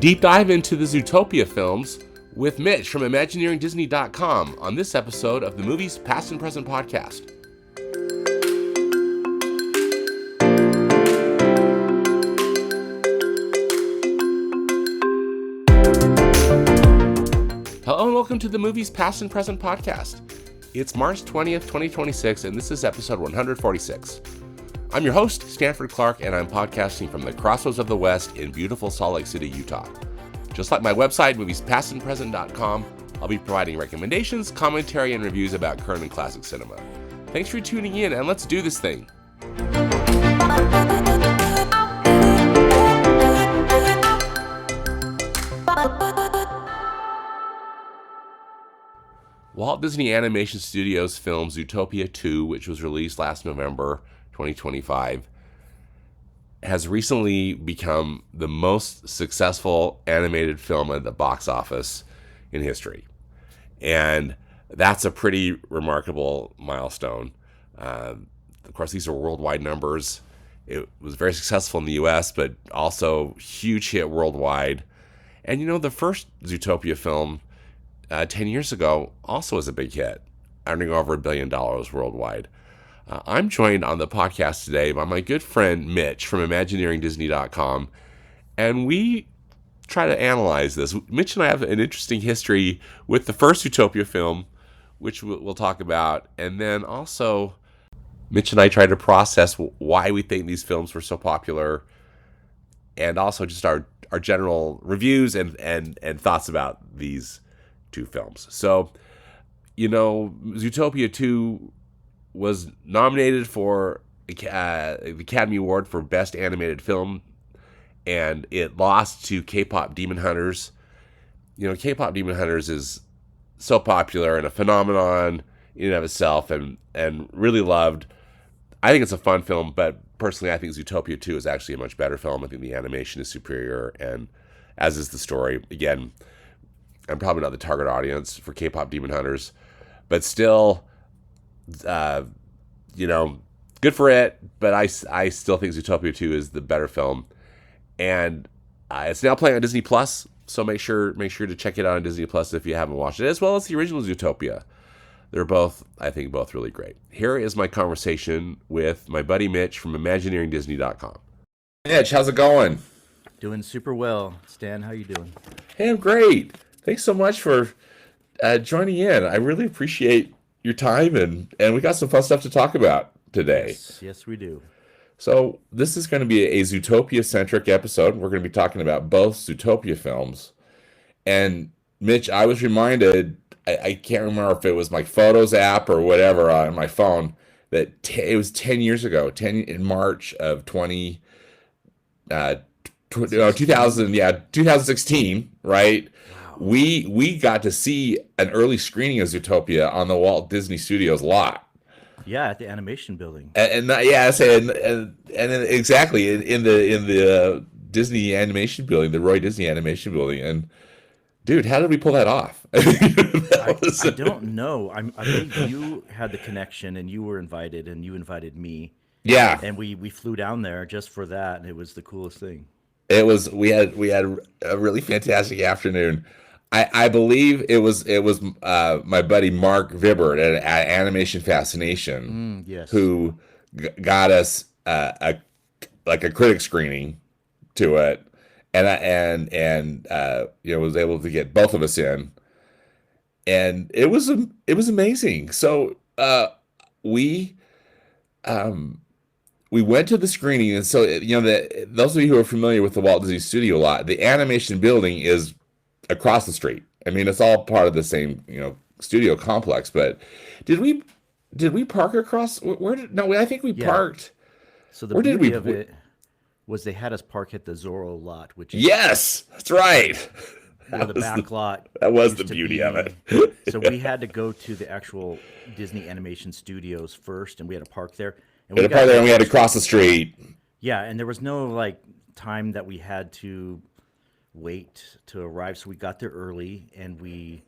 deep dive into the Zootopia films with Mitch from ImagineeringDisney.com on this episode of the Movies Past and Present podcast. Hello and welcome to the Movies Past and Present podcast. It's March 20th, 2026, and this is episode 146. I'm your host, Stanford Clark, and I'm podcasting from the Crossroads of the West in beautiful Salt Lake City, Utah. Just like my website, moviespastandpresent.com, I'll be providing recommendations, commentary, and reviews about current and classic cinema. Thanks for tuning in, and let's do this thing. Walt Disney Animation Studios film Zootopia 2, which was released last November 2025, has recently become the most successful animated film at the box office in history. And that's a pretty remarkable milestone. Of course, these are worldwide numbers. It was very successful in the US, but also huge hit worldwide. And you know, the first Zootopia film 10 years ago also was a big hit, earning over $1 billion worldwide. I'm joined on the podcast today by my good friend Mitch from ImagineeringDisney.com, and we try to analyze this. Mitch and I have an interesting history with the first Zootopia film, which we'll talk about, and then also Mitch and I try to process why we think these films were so popular, and also just our general reviews and thoughts about these two films. So, you know, Zootopia 2 was nominated for the Academy Award for Best Animated Film, and it lost to K-Pop Demon Hunters. You know, K-Pop Demon Hunters is so popular and a phenomenon in and of itself, and really loved. I think it's a fun film, but personally I think Zootopia 2 is actually a much better film. I think the animation is superior, and as is the story. Again, I'm probably not the target audience for K-Pop Demon Hunters, but still, you know, good for it. But I still think Zootopia 2 is the better film, and it's now playing on Disney Plus. So make sure to check it out on Disney Plus if you haven't watched it, as well as the original Zootopia. They're both, I think, both really great. Here is my conversation with my buddy Mitch from ImagineeringDisney.com. Mitch, how's it going? Doing super well. Stan, how you doing? Hey, I'm great. Thanks so much for joining in. I really appreciate your time, and we got some fun stuff to talk about today. Yes, we do. So this is going to be a Zootopia-centric episode. We're going to be talking about both Zootopia films. And Mitch, I was reminded, I can't remember if it was my Photos app or whatever on my phone, that it was 10 years ago, in March of 2016, right? We got to see an early screening of Zootopia on the Walt Disney Studios lot. Yeah, at the animation building. And exactly in the Disney animation building, the Roy Disney animation building. And dude, how did we pull that off? I don't know. I believe you had the connection, and you were invited, and you invited me. Yeah. And we flew down there just for that, and it was the coolest thing. It was. We had a really fantastic afternoon. I believe it was my buddy Mark Vibert at Animation Fascination, yes, who got us a critic screening to it, and you know, was able to get both of us in, and it was amazing. So we went to the screening, and so, you know, those of you who are familiar with the Walt Disney Studio lot, the animation building is across the street. I mean, it's all part of the same, you know, studio complex. But did we park across? I think we parked. So the beauty of it was they had us park at the Zorro lot, which is, yes, that's right. The back lot. That was the beauty of it. So we had to go to the actual Disney Animation Studios first, and we had to park there. And we had to cross the street. Yeah, and there was no like time that we had to wait to arrive, so we got there early, and we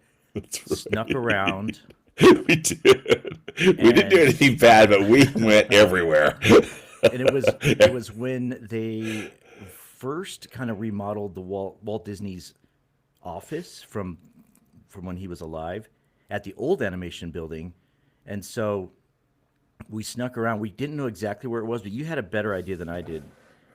snuck around. We did. We didn't do anything bad, but we went everywhere. And it was when they first kind of remodeled the Walt Disney's office from when he was alive at the old animation building, and so we snuck around. We didn't know exactly where it was, but you had a better idea than I did,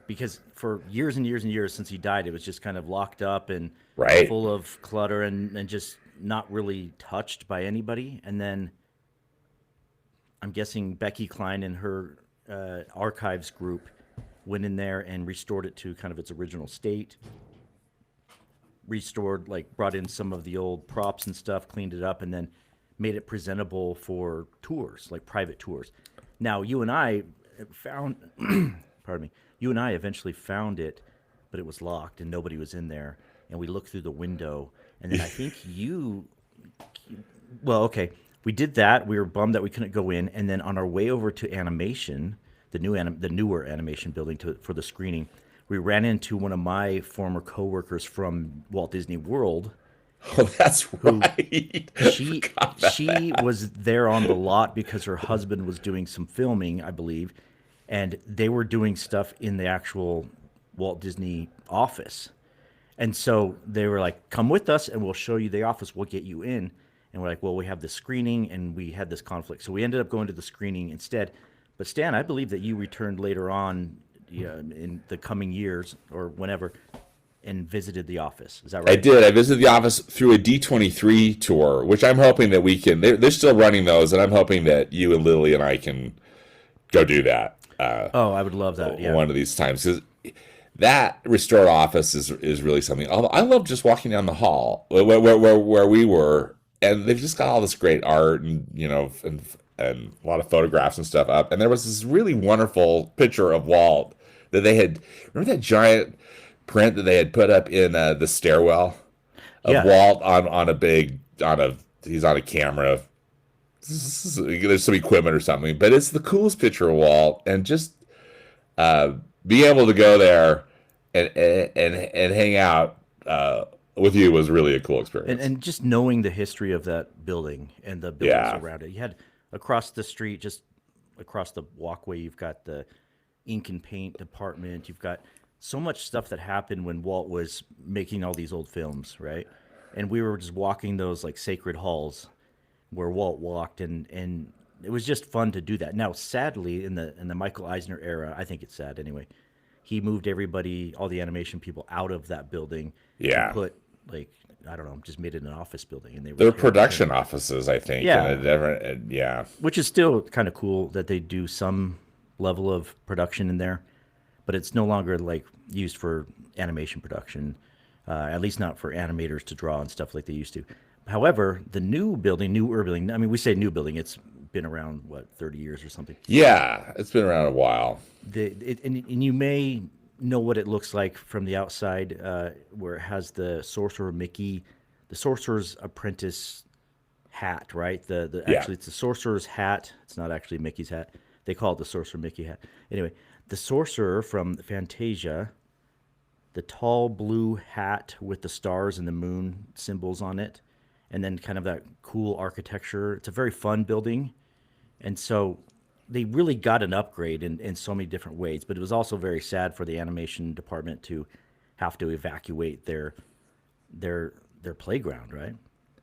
because for years and years and years since he died, it was just kind of locked up and Right. full of clutter and just not really touched by anybody. And then I'm guessing Becky Klein and her archives group went in there and restored it to kind of its original state. Restored, like brought in some of the old props and stuff, cleaned it up, and then made it presentable for tours, like private tours. Now, you and I found, pardon me, you and I eventually found it, but it was locked and nobody was in there. And we looked through the window, and then I think well, okay, we did that. We were bummed that we couldn't go in, and then on our way over to animation, the newer animation building for the screening, we ran into one of my former coworkers from Walt Disney World. Oh, that's right. She she was there on the lot because her husband was doing some filming, I believe, and they were doing stuff in the actual Walt Disney office. And so they were like, "Come with us, and we'll show you the office. We'll get you in." And we're like, "Well, we have the screening, and we had this conflict, so we ended up going to the screening instead." But Stan, I believe that you returned later on, yeah, in the coming years or whenever, and visited the office. Is that I right? did. I visited the office through a D23 tour, which I'm hoping that we can. They're still running those, and I'm hoping that you and Lily and I can go do that Oh, I would love that. Yeah. one of these times. 'Cause that restored office is really something. Although I love just walking down the hall where we were, and they've just got all this great art and and a lot of photographs and stuff up. And there was this really wonderful picture of Walt that they had. Remember that giant print that they had put up in the stairwell of Yeah. Walt on a big on a he's on a camera. There's some equipment or something, but it's the coolest picture of Walt, and just being able to go there and hang out with you was really a cool And experience. and just knowing the history of that building and the buildings Yeah, around it. You had across the street, just across the walkway, you've got the ink and paint department. You've got so much stuff that happened when Walt was making all these old films, right? And we were just walking those like sacred halls where Walt walked, and it was just fun to do that. Now, sadly, in the Michael Eisner era, I think it's sad anyway. He moved everybody, all the animation people, out of that building and yeah. put like I don't know, just made it an office building, and they were They're tearing it down. production offices, I think, and Yeah, a different, yeah, which is still kind of cool that they do some level of production in there, but it's no longer like used for animation production, at least not for animators to draw and stuff like they used to. However, the new building, newer building, I mean, we say new building, it's been around, what, 30 years or something. yeah. It's been around a while. And you may know what it looks like from the outside, where it has the Sorcerer Mickey, the Sorcerer's Apprentice hat, right? The Yeah, actually it's the sorcerer's hat. It's not actually Mickey's hat. They call it the sorcerer Mickey hat. Anyway, the sorcerer from Fantasia, the tall blue hat with the stars and the moon symbols on it, and then kind of that cool architecture. It's a very fun building, and so they really got an upgrade in so many different ways. But it was also very sad for the animation department to have to evacuate their playground, right?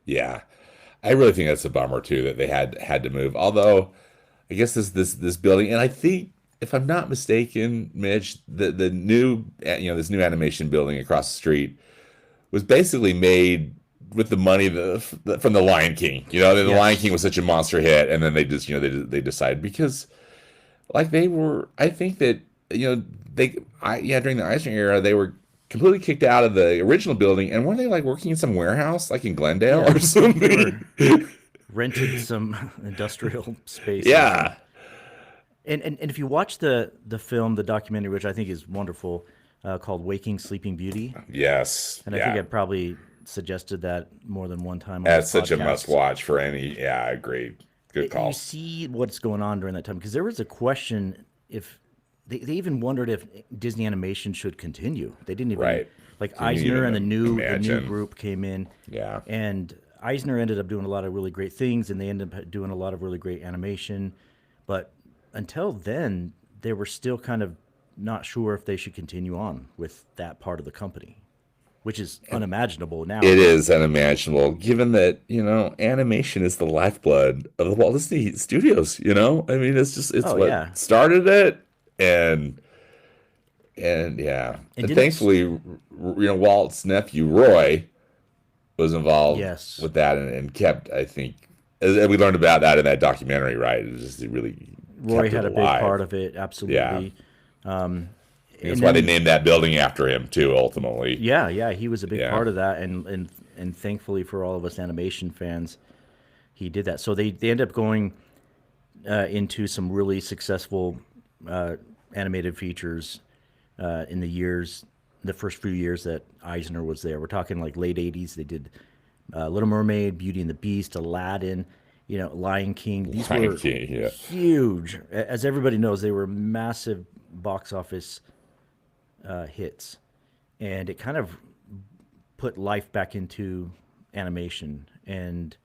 yeah. I really think that's a bummer too that they had to move. Although I guess this building, and I think if I'm not mistaken, Mitch, the new this new animation building across the street was basically made with the money from the Lion King. The Lion King Yes. was such a monster hit, and then they just they decided because like they were. I think that during the Eisner era they were completely kicked out of the original building, and weren't they like working in some warehouse like in Glendale Yeah, or they were something? rented some industrial space or something. Yeah. And if you watch the film, the documentary, which I think is wonderful, called "Waking Sleeping Beauty," Yes. and I think Yeah. I probably suggested that more than one time on this That's such a must podcast. watch for any. Yeah, I agree. Good You call. see what's going on during that time because there was a question if they even wondered if Disney Animation should continue. They didn't even Right. like Can you Eisner and even the new imagine? group came in, Yeah. and Eisner ended up doing a lot of really great things, and they ended up doing a lot of really great animation. But until then, they were still kind of not sure if they should continue on with that part of the company, which is unimaginable now. It is unimaginable, given that, animation is the lifeblood of the Walt Disney Studios, I mean, it's Oh what yeah, started it, and yeah. and And didn't thankfully, Walt's nephew, Roy, was involved yes, with that and kept, I think, as we learned about that in that documentary, right? It was just, it really Roy kept it had a big alive. part of it, Yeah. absolutely. Um, That's and why they then named that building after him, too, ultimately. yeah, he was a big Yeah. part of that, and thankfully for all of us animation fans, he did that. So they ended up going into some really successful animated features in the first few years that Eisner was there. We're talking like late '80s. They did Little Mermaid, Beauty and the Beast, Aladdin, Lion King. These Lion were King, yeah. huge. As everybody knows, they were massive box office hits, and it kind of put life back into animation, and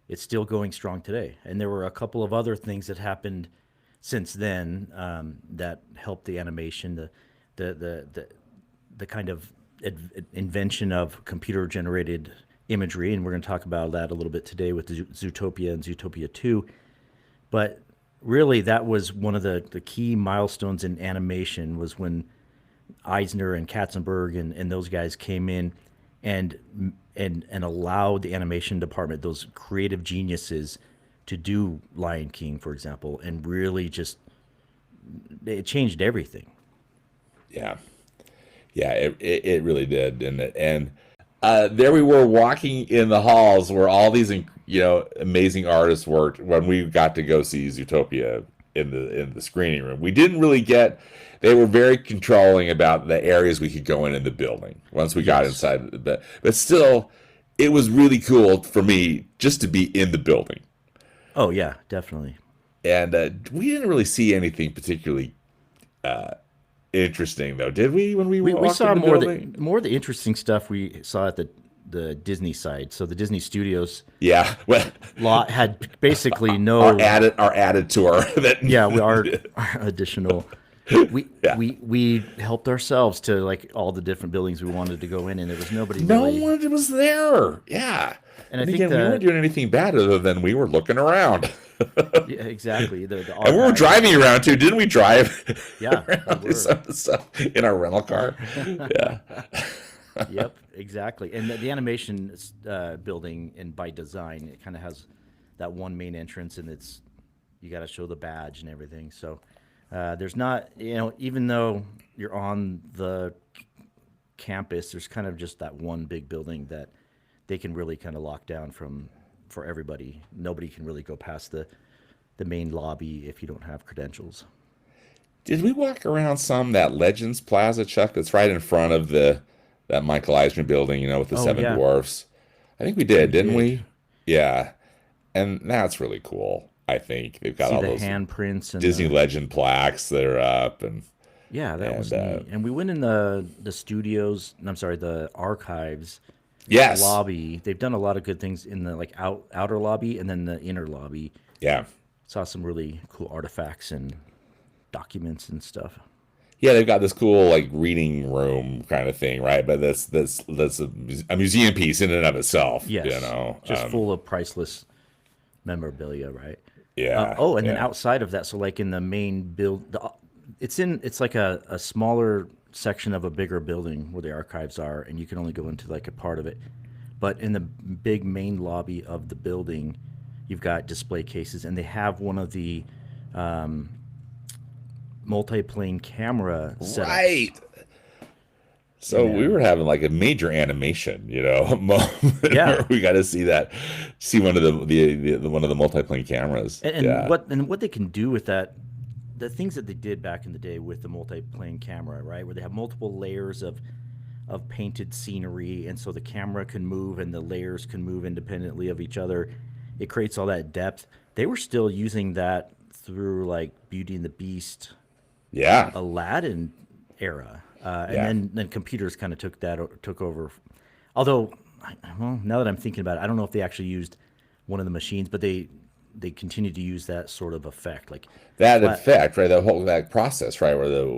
it's still going strong today. And there were a couple of other things that happened since then that helped the animation, the kind of invention of computer generated imagery, and we're going to talk about that a little bit today with Zootopia and Zootopia 2. But really, that was one of the key milestones in animation, was when Eisner and Katzenberg and those guys came in and allowed the animation department, those creative geniuses, to do Lion King, for example, and really just it changed everything. Yeah. Yeah, it really did, and there we were walking in the halls where all these amazing artists worked when we got to go see Zootopia in the screening room. We didn't really get. They were very controlling about the areas we could go in the building once we got Yes. inside. But still, it was really cool for me just to be in the building. Oh yeah, definitely. And we didn't really see anything particularly interesting, though, did we? When we We walked saw in the more building? more of the interesting stuff we saw at the Disney side. So the Disney Studios Yeah, well, lot had basically no. our added tour. That Yeah, our additional. We Yeah. we helped ourselves to like all the different buildings we wanted to go in, and there was nobody no really. one was there. Yeah, And I think again, we weren't doing anything bad other than we were looking around, Yeah, exactly. The and we were archive- driving around too, didn't we? Drive Yeah, we around were. some stuff in our rental car. Yeah, Yep, exactly. And the animation building, and by design, it kind of has that one main entrance, and you got to show the badge and everything. So there's not, even though you're on the campus, there's kind of just that one big building that they can really kind of lock down for everybody. Nobody can really go past the main lobby if you don't have credentials. did we walk around that Legends Plaza, Chuck? That's right in front of that Michael Eisner building, with the Oh, Seven yeah. Dwarfs. I think we did, didn't did. we? Yeah, and that's really cool. I think they've got See all the those handprints and Disney Legend plaques that are up, and yeah, that was And, neat. And we went in the studios. I'm sorry, the archives yes, lobby. They've done a lot of good things in the like outer lobby and then the inner lobby. yeah, Saw some really cool artifacts and documents and stuff. yeah. They've got this cool like reading room kind of thing, right? But that's a museum piece in and of itself. Yes, just um, full of priceless memorabilia, right? yeah. Oh, and then yeah. outside of that, so like in the main it's like a smaller section of a bigger building where the archives are, and you can only go into like a part of it. But in the big main lobby of the building, you've got display cases, and they have one of the multi-plane camera setups. Right. So Yeah. we were having like a major animation, moment. Yeah. Where we got to see one of one of the multiplane cameras. And Yeah. what they can do with that, the things that they did back in the day with the multi-plane camera, right, where they have multiple layers of painted scenery, and so the camera can move and the layers can move independently of each other. It creates all that depth. They were still using that through like Beauty and the Beast, Yeah. Aladdin era, and Yeah. then computers kind of took over. Although, well, now that I'm thinking about it, I don't know if they actually used one of the machines, but they continue to use that sort of effect, like That flat effect, right? The whole that process, right? Where the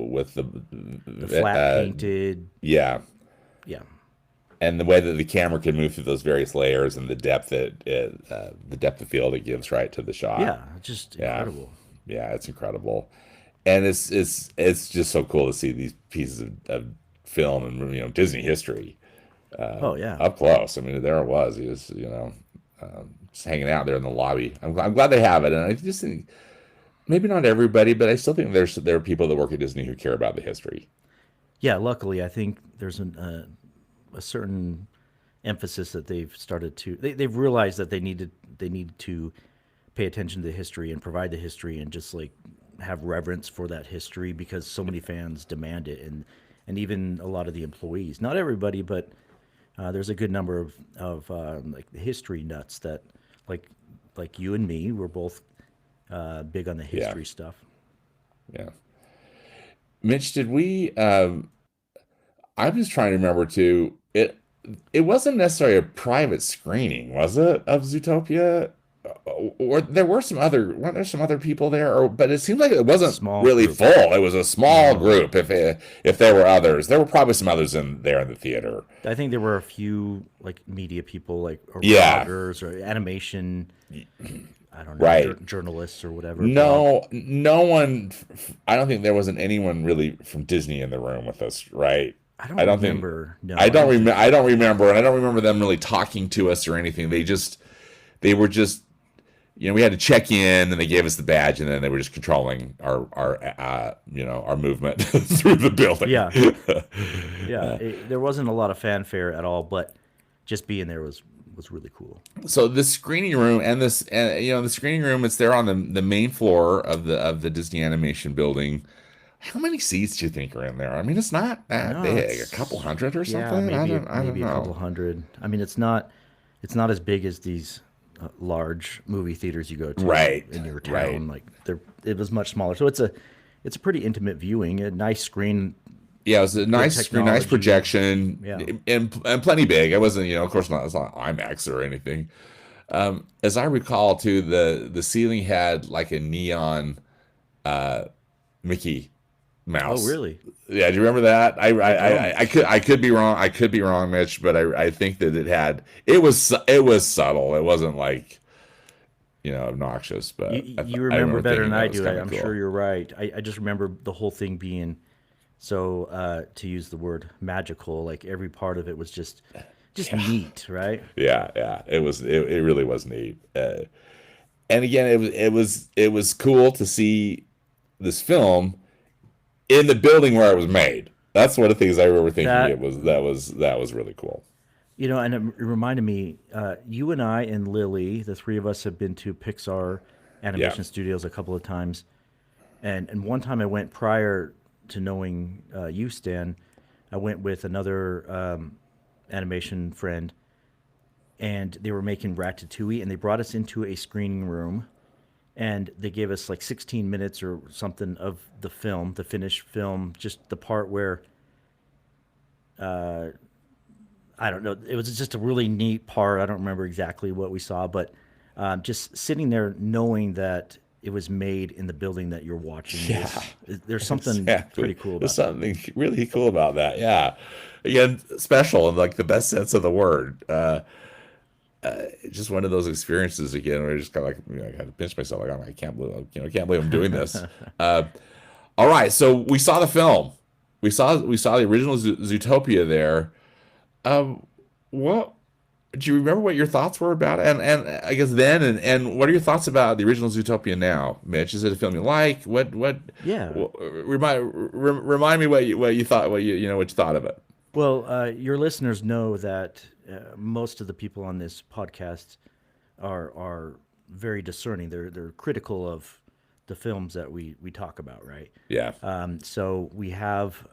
flat uh, painted, yeah, yeah, and the way that the camera can move through those various layers and the depth of field it gives right to the shot. yeah, just Yeah, incredible. yeah, it's incredible, and it's just so cool to see these pieces of film and Disney history Oh yeah. up close. I mean, there it was. He was just hanging out there in the lobby. I'm glad they have it, and I just think maybe not everybody, but I still think there are people that work at Disney who care about the history. Yeah, luckily, I think there's a certain emphasis that they've started to. They've realized that they need to pay attention to the history and provide the history and just like have reverence for that history because so many fans demand it, and even a lot of the employees. Not everybody, but there's a good number of like the history nuts that like like you and me. We're both big on the Yeah, history stuff. yeah. Mitch, did we? I'm just trying to remember too. It wasn't necessarily a private screening, was it, of Zootopia? Or there were some other weren't there some other people there? Or but it seemed like it wasn't Small really group. full. It was a small No, group. If there were others, there were probably some others in there in the theater. I think there were a few like media people, like or Yeah, bloggers or animation. I don't know, right. journalists or whatever. No one. I don't think there wasn't anyone really from Disney in the room with us, right? I I don't don't think. remember. No, I don't think I so. don't remember, and I don't remember them really talking to us or anything. They were just, we had to check in, and they gave us the badge, and then they were just controlling our movement through the building. Yeah, yeah. There wasn't a lot of fanfare at all, but just being there was really cool. So the screening room and the screening room, it's there on the main floor of the Disney Animation Building. How many seats do you think are in there? I mean, it's not that No, big, a couple it's hundred or yeah, something. I don't maybe a couple know. hundred. I mean, it's not as big as these large movie theaters you go to Right, in your right. town. Like it was much smaller, so it's a pretty intimate viewing. A nice screen, Yeah, it was a good nice screen, nice technology. projection, Yeah. and plenty big. It wasn't, of course not. It's not IMAX or anything. As I recall, too, the ceiling had like a neon Mickey Oh, Mouse. really? Yeah, do you remember that? I don't. I could be wrong. I could be wrong, Mitch, but I think that it was subtle. It wasn't like obnoxious, but You I remember remember better thinking than that I was do. kind of I'm sure cool. you're right. I just remember the whole thing being so, to use the word magical. Like every part of it was just Yeah, neat, right? yeah. It really was neat. And again, it was cool to see this film in the building where it was made. That's one of the things I remember thinking. That That was really cool. and it reminded me. You and I and Lily, the three of us, have been to Pixar Yeah, animation studios a couple of times, and one time I went prior to knowing you, Stan. I went with another animation friend, and they were making Ratatouille, and they brought us into a screening room, and they gave us like 16 minutes or something of the film, the finished film, just the part where I don't know. It was just a really neat part. I don't remember exactly what we saw, but just sitting there knowing that it was made in the building that you're watching yeah, was there's something pretty exactly. cool There's about that. something really cool about that. Yeah, again, special in like the best sense of the word. Just one of those experiences again where I just kind of like I kind of pinch myself like I can't believe I can't believe I'm doing this. Uh, all right, so we saw the film. We saw the original Zootopia there. Um, what do you remember what your thoughts were about it? And I guess then and what are your thoughts about the original Zootopia now, Mitch? Is it a film you like? Yeah. Remind me what you thought what you thought of it. Well, your listeners know that most of the people on this podcast are very discerning. They're critical of the films that we talk about, right? Yeah. So we have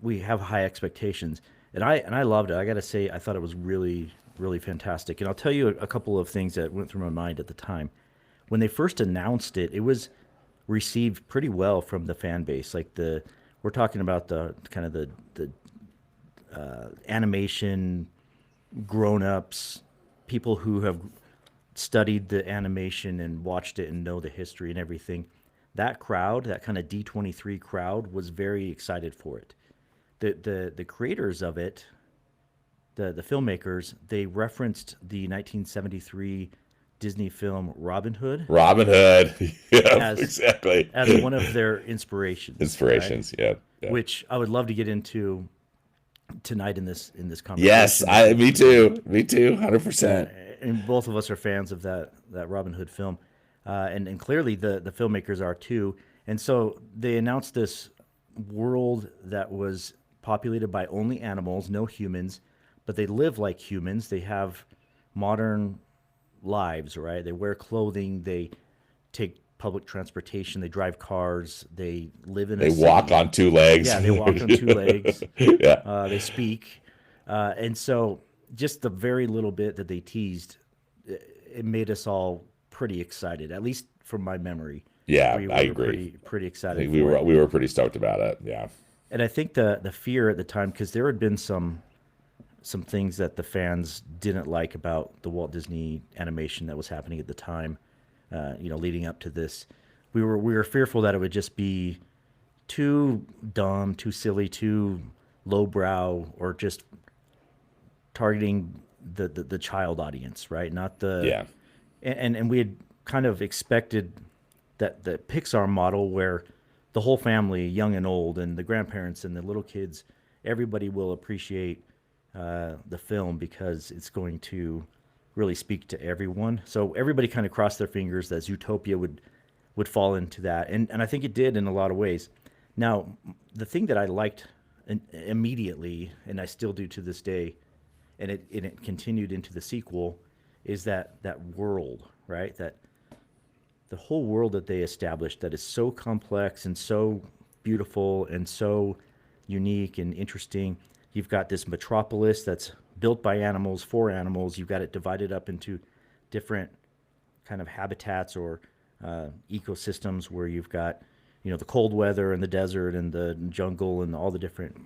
high expectations, and I loved it. I got to say, I thought it was really fantastic. And I'll tell you a couple of things that went through my mind at the time. When they first announced it, it was received pretty well from the fan base. Like we're talking about the kind of the animation grown ups, people who have studied the animation and watched it and know the history and everything, that crowd, that kind of D23 crowd, was very excited for it. The creators of it, the filmmakers, they referenced the 1973 Disney film Robin Hood Robin Hood. Yeah, as exactly. as one of their inspirations. Inspirations. Right? Yeah. Yeah. Which I would love to get into tonight in this conversation. Yes, me too. Me too. 100%. And both of us are fans of that Robin Hood film, and clearly the filmmakers are too. And so they announced this world that was populated by only animals, no humans, but they live like humans. They have modern lives, right? They wear clothing, they take public transportation, they drive cars, they live in They a walk city. on two legs. Yeah, they walk on two legs. Yeah. They speak, and so just the very little bit that they teased, it made us all pretty excited. At least from my memory. Yeah, we I were agree. pretty I excited. think for it. we were pretty stoked about it. Yeah. And I think the fear at the time, because there had been some things that the fans didn't like about the Walt Disney animation that was happening at the time, leading up to this. We were fearful that it would just be too dumb, too silly, too lowbrow, or just targeting the child audience, right? Not the Yeah. And we had kind of expected that the Pixar model where the whole family, young and old, and the grandparents and the little kids, everybody will appreciate the film because it's going to really speak to everyone. So everybody kind of crossed their fingers that Zootopia would fall into that, and I think it did in a lot of ways. Now, the thing that I liked immediately, and I still do to this day, and it continued into the sequel, is that world, right? That the whole world that they established that is so complex and so beautiful and so unique and interesting. You've got this metropolis that's built by animals for animals. You've got it divided up into different kind of habitats or ecosystems where you've got, the cold weather and the desert and the jungle and all the different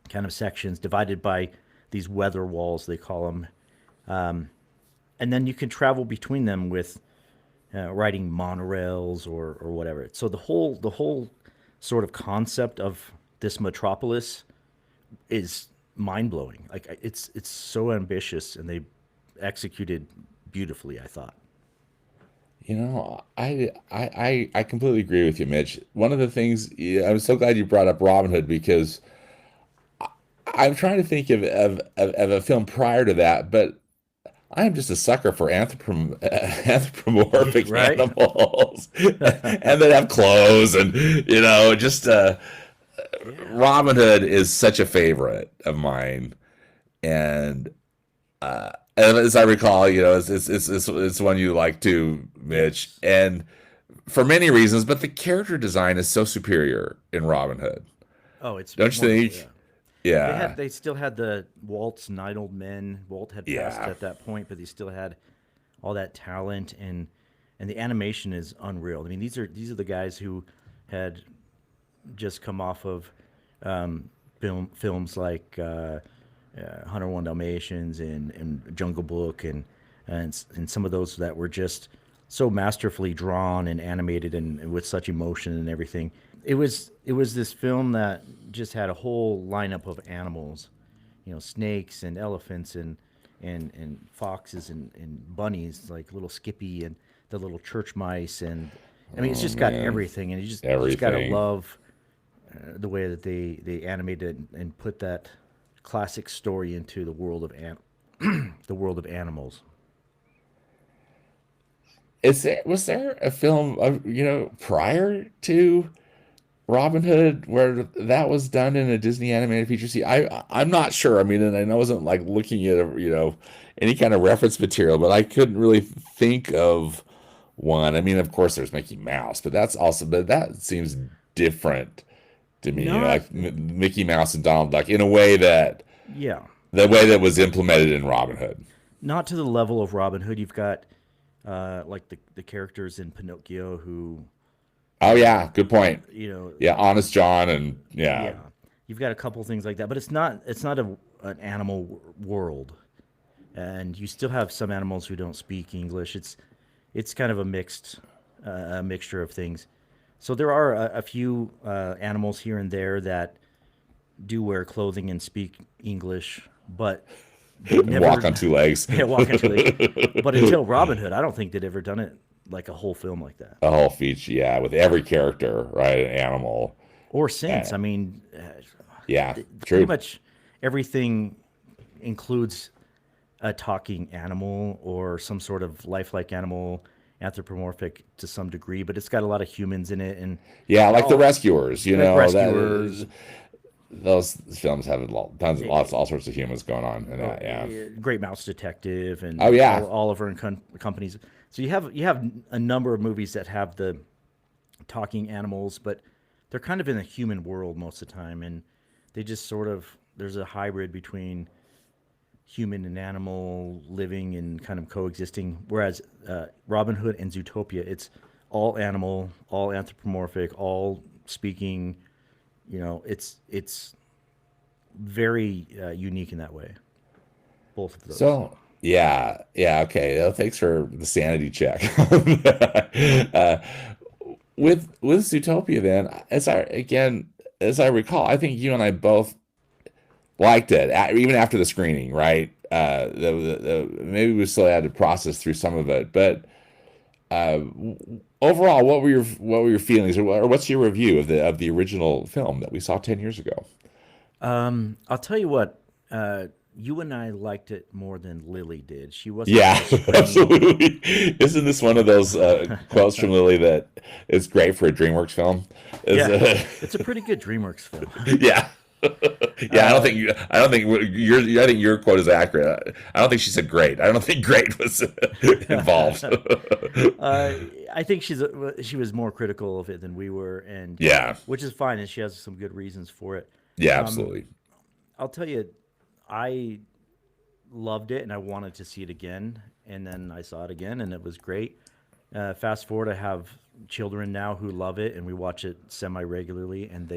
kind of sections divided by these weather walls, they call them. And then you can travel between them with riding monorails or whatever. So the whole sort of concept of this metropolis is mind blowing. Like it's so ambitious, and they executed beautifully, I thought. I completely agree with you, Mitch. One of the things, I'm so glad you brought up Robin Hood, because I'm trying to think of a film prior to that, but I am just a sucker for anthropomorphic Right. animals and that have clothes and, just Robin Hood is such a favorite of mine. And as I recall, it's one you like too, Mitch, and for many reasons, but the character design is so superior in Robin Hood. Oh, it's Don't you wonderful, think? yeah. Yeah. They still had the Walt's Nine Old Men. Walt had passed Yeah. at that point, but they still had all that talent, and the animation is unreal. I mean, these are the guys who had just come off of films like 101 Dalmatians and Jungle Book and some of those that were just so masterfully drawn and animated and with such emotion and everything. It was this film that just had a whole lineup of animals, snakes and elephants and foxes and bunnies like little Skippy and the little church mice, and I mean it's just got everything, and you just gotta Everything. love the way that they animated and put that classic story into the world of the world of animals. Was there a film prior to Robin Hood where that was done in a Disney animated feature? See, I'm not sure. I mean, and I wasn't like looking at any kind of reference material, but I couldn't really think of one. I mean, of course, there's Mickey Mouse, but that seems different to me. No, Like Mickey Mouse and Donald Duck in a way that Yeah, the way that was implemented in Robin Hood. not to the level of Robin Hood. You've got like the characters in Pinocchio who, Oh yeah, good point. you Yeah, Honest John and yeah, yeah. you've got a couple things like that, but it's not an animal world. and you still have some animals who don't speak English. It's kind of a mixture of things. So there are a few animals here and there that do wear clothing and speak English, but they never Walk on two legs. yeah, walk into it. But until Robin Hood, I don't think they'd ever done it like a whole film like that. A whole feature, yeah, with every character, right? An animal. Or since, Yeah. I mean, Yeah, pretty true. much everything includes a talking animal or some sort of lifelike animal, anthropomorphic to some degree, but it's got a lot of humans in it, and Yeah, like the all Rescuers, you like know, rescuers, those films have all sorts of humans going on in that. Yeah. Great Mouse Detective, and Oh, yeah. Oliver and Companies. So you have a number of movies that have the talking animals, but they're kind of in the human world most of the time, and they just sort of there's a hybrid between human and animal living and kind of coexisting. Whereas Robin Hood and Zootopia, it's all animal, all anthropomorphic, all speaking. It's very unique in that way. Both of those. So yeah, yeah, okay. Well, thanks for the sanity check. uh, with Zootopia, then, as I recall, I think you and I both liked it, even after the screening, right? Maybe we still had to process through some of it, but overall, what were your feelings, or what's your review of the original film that we saw 10 years ago? I'll tell you what. You and I liked it more than Lily did. She wasn't Yeah, as screaming. absolutely. Isn't this one of those quotes from Lily that is great for a DreamWorks film? Yeah, Is, it's a pretty good DreamWorks film. yeah. Yeah, I don't think I think your quote is accurate. I don't think she said great. I don't think great was involved. I think she was more critical of it than we were, and Yeah. which is fine, and she has some good reasons for it. Yeah, absolutely. I'll tell you, I loved it, and I wanted to see it again, and then I saw it again, and it was great. Fast forward, I have children now who love it, and we watch it semi regularly, and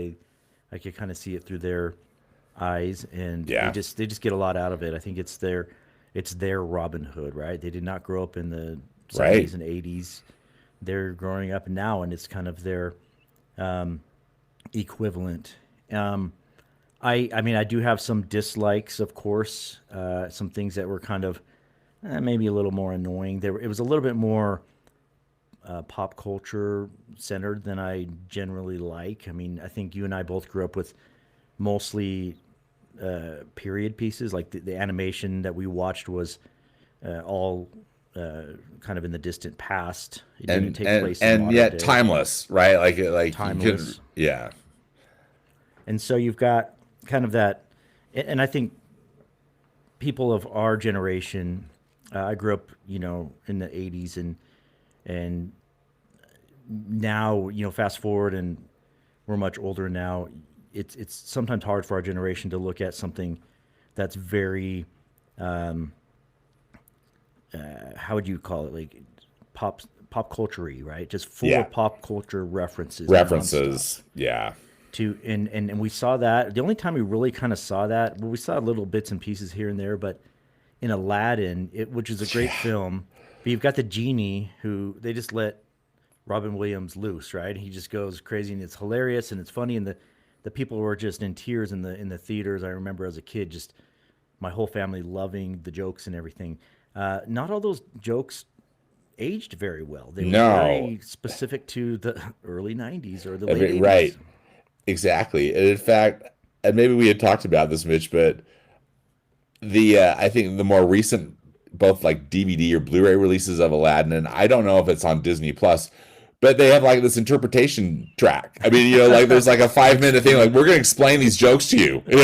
I could kind of see it through their eyes, and Yeah. they just get a lot out of it. I think it's their Robin Hood, right? They did not grow up in the Right. 70s and 80s. They're growing up now, and it's kind of their equivalent. I mean, I do have some dislikes, of course. Some things that were kind of maybe a little more annoying. It was a little bit more pop culture centered than I generally like. I mean, I think you and I both grew up with mostly period pieces. Like the animation that we watched was all kind of in the distant past. It didn't take place in And modern yet day. timeless, right? Like you Timeless. yeah. And so you've got kind of that, and I think people of our generation, I grew up, in the '80s, and now, fast forward, and we're much older now. It's sometimes hard for our generation to look at something that's very, how would you call it, like pop culture-y, right? Just full Yeah. of pop culture references. References. Yeah. And we saw that the only time we really kind of saw that, well, we saw little bits and pieces here and there, but in Aladdin, which is a great film, but you've got the genie who they just let Robin Williams loose, right? He just goes crazy, and it's hilarious and it's funny, and the people were just in tears in the theaters. I remember as a kid, just my whole family loving the jokes and everything. Not all those jokes aged very well. They were No. very specific to the early '90s or the late '80s. Right. Exactly. And in fact, and maybe we had talked about this, Mitch, but I think the more recent, both like DVD or Blu-ray releases of Aladdin, and I don't know if it's on Disney Plus, but they have like this interpretation track. I mean, like there's like a 5-minute thing, like we're gonna explain these jokes to you. We're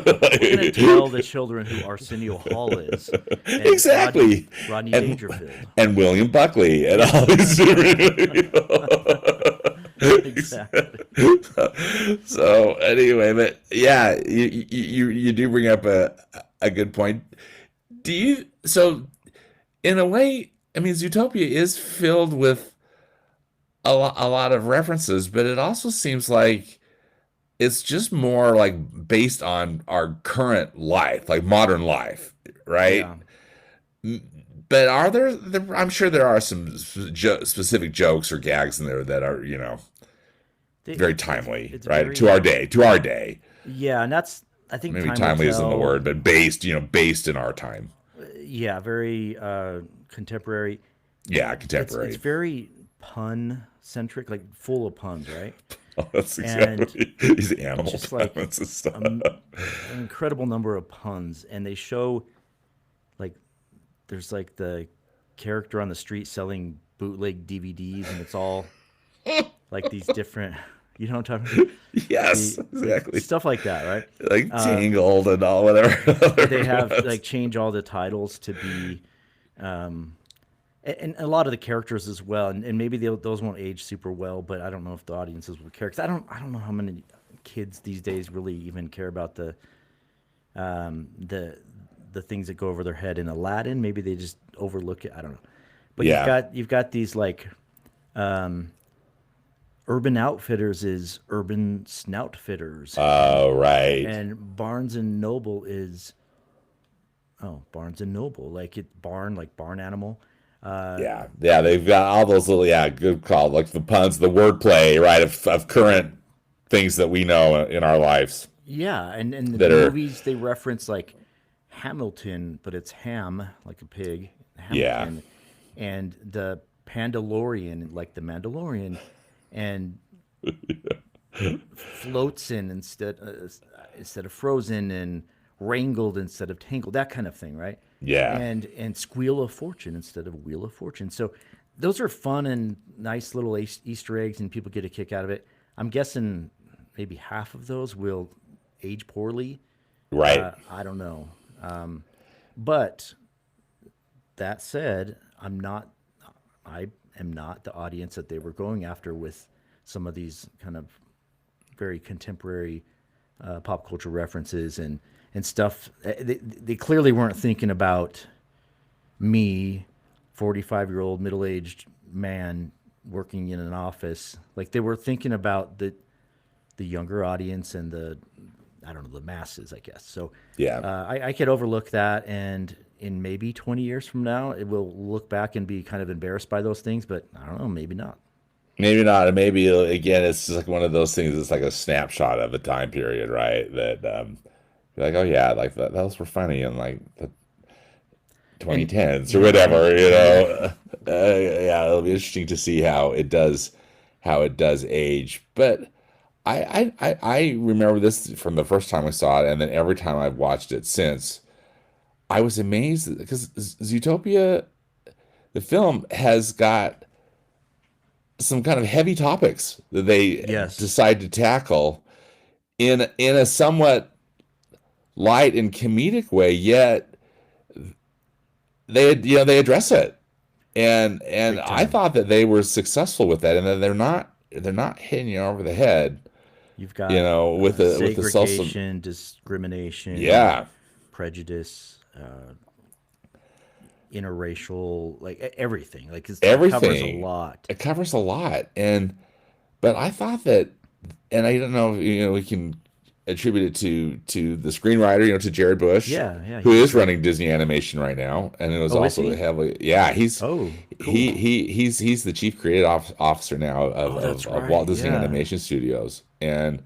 gonna tell the children who Arsenio Hall is. And Exactly. Rodney And- Dangerfield. And William Buckley and all these different. Exactly. So anyway, but yeah, you do bring up a good point. So in a way, I mean, Zootopia is filled with a lot of references, but it also seems like it's just more like based on our current life, like modern life, right? Yeah. But are there? I'm sure there are some specific jokes or gags in there that are, very timely, it's right? very To our day, to our day. yeah, and that's I think Maybe time will timely isn't the tell. word, but based in our time. Yeah, very contemporary. Yeah, It's contemporary. very pun centric, like full of puns, right? Oh, that's And exactly these it's animal just like puns and stuff. an incredible number of puns, and they show like there's like the character on the street selling bootleg DVDs, and it's all like these different, you know what I'm talking about? Yes, The like exactly. stuff like that, right? Like Tangled and all whatever. They Other have ones. like change all the titles to be and a lot of the characters as well, and maybe those won't age super well, but I don't know if the audiences will care. 'Cause I don't know how many kids these days really even care about um, the the things that go over their head in Aladdin. Maybe they just overlook it. I don't know. But Yeah. you've got these like Urban Outfitters is Urban Snoutfitters, Oh, right. and Barnes and Noble is Barnes and Noble, like it barn like barn animal. Yeah. Yeah. They've got all those little, yeah, good call. Like the puns, the wordplay, right, of current things that we know in our lives Yeah, and the that are, movies they reference like Hamilton, but it's ham like a pig, yeah. Hamilton, and the Pandalorian like the Mandalorian, and Floatsin instead of Frozen, and Wrangled instead of Tangled, that kind of thing, right? Yeah. And Squeal of Fortune instead of Wheel of Fortune. So those are fun and nice little Easter eggs, and people get a kick out of it. I'm guessing maybe half of those will age poorly. Right. I don't know, but that said, I am not the audience that they were going after with some of these kind of very contemporary pop culture references and stuff. They clearly weren't thinking about me, 45-year-old middle aged man working in an office. Like they were thinking about the younger audience and the I don't know the masses, I guess. So Yeah. I could overlook that, and in maybe 20 years from now, it will look back and be kind of embarrassed by those things. But I don't know, maybe not. Maybe not. And maybe, again, it's just like one of those things. It's like a snapshot of a time period, right? That, you're like, oh, yeah, like those were funny in like the And 2010s or yeah, whatever, yeah, yeah, it'll be interesting to see how it does age. But I remember this from the first time I saw it, and then every time I've watched it since, I was amazed because Zootopia, the film, has got some kind of heavy topics that they yes, decide to tackle in a somewhat light and comedic way, yet they address it. And big I time. thought that they were successful with that, and that they're not hitting you over the head, You've got with the social, segregation, discrimination, yeah, prejudice, interracial, like everything. Like it covers a everything. lot. It covers a lot, and but I thought that, and I don't know, we can attribute it to the screenwriter, to Jared Bush, Yeah, yeah, who he's is great. running Disney Animation right now, and it was Oh, is also he? heavily, yeah, Oh, he cool. he he's the chief creative officer now Oh, that's of right. Walt Disney Yeah. Animation Studios, and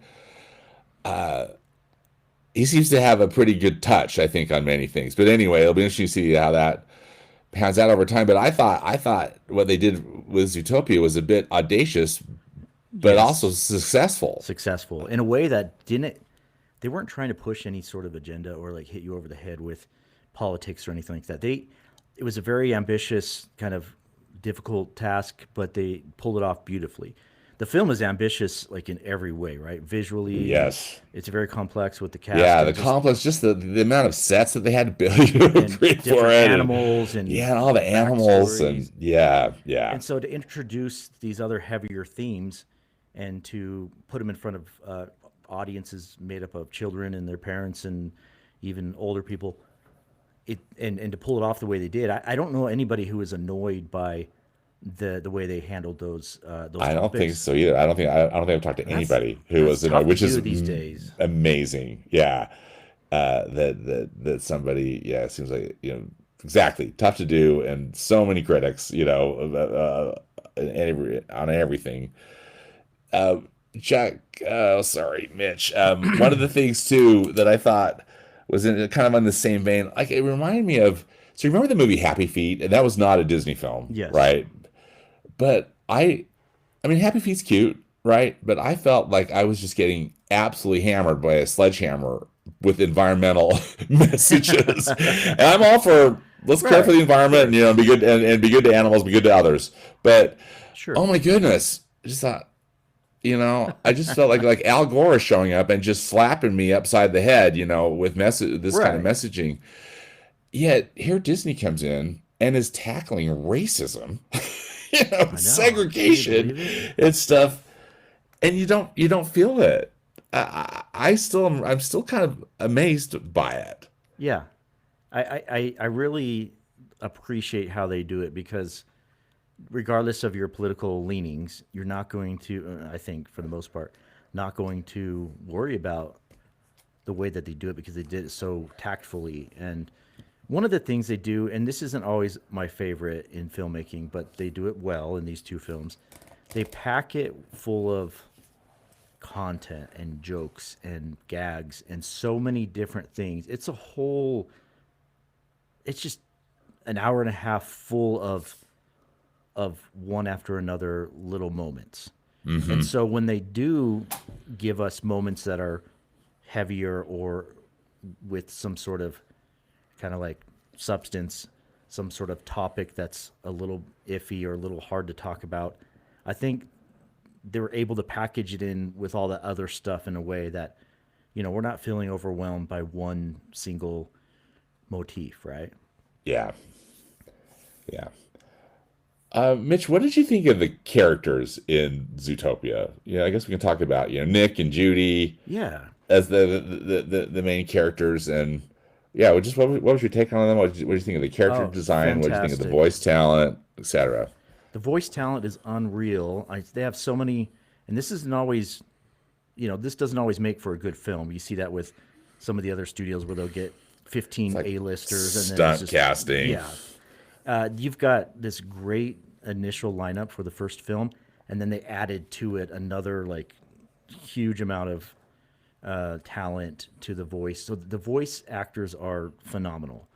he seems to have a pretty good touch, I think, on many things. But anyway, it'll be interesting to see how that pans out over time. But I thought what they did with Zootopia was a bit audacious, but also Yes. successful. Successful in a way that didn't. They weren't trying to push any sort of agenda or like hit you over the head with politics or anything like that. It was a very ambitious kind of difficult task, but they pulled it off beautifully. The film is ambitious like in every way, right? Visually, Yes. it's very complex with the cast Yeah, and the just complex, just the amount of sets that they had to build and create for different it, and animals and yeah, and all the animals, and backstories. yeah, yeah, And so to introduce these other heavier themes and to put them in front of audiences made up of children and their parents and even older people, and to pull it off the way they did, I don't know anybody who was annoyed by the way they handled those I don't think topics. so either. I don't think I've talked to And that's anybody who that's was annoyed, tough to which is do these days. amazing. Yeah, that somebody, yeah, it seems like exactly, tough to do, and so many critics, on everything. Uh, Chuck, oh, sorry, Mitch. One of the things too that I thought was kind of on the same vein, like it reminded me of. So you remember the movie Happy Feet, and that was not a Disney film, Yes. right? But I mean, Happy Feet's cute, right? But I felt like I was just getting absolutely hammered by a sledgehammer with environmental messages. And I'm all for let's care for Right. the Of environment and course. be good and be good to animals, be good to others. But Sure. oh my goodness, I just thought, I just felt like Al Gore is showing up and just slapping me upside the head, with this kind of Right. messaging. Yet here Disney comes in and is tackling racism, I know. Can you segregation believe it? and stuff, and you don't feel it. I'm still kind of amazed by it. Yeah. I really appreciate how they do it because regardless of your political leanings, you're not going to, I think, for the most part, not going to worry about the way that they do it because they did it so tactfully. And one of the things they do, and this isn't always my favorite in filmmaking, but they do it well in these two films, they pack it full of content and jokes and gags and so many different things. It's just an hour and a half full of one after another little moments. And so when they do give us moments that are heavier or with some sort of kind of like substance, some sort of topic that's a little iffy or a little hard to talk about, I think they were able to package it in with all the other stuff in a way that, we're not feeling overwhelmed by one single motif, right? Yeah, yeah. Mitch, what did you think of the characters in Zootopia? I guess we can talk about Nick and Judy Yeah. as the main characters, and yeah, just what was your take on them? What do you think of the character Oh, design? What do you think of the fantastic. voice talent, etc.? The voice talent is unreal. They have so many, and this isn't always, this doesn't always make for a good film. You see that with some of the other studios where they'll get It's 15 like A-listers and then it's stunt just, casting. yeah. You've got this great initial lineup for the first film, and then they added to it another like huge amount of talent to the voice. So the voice actors are phenomenal.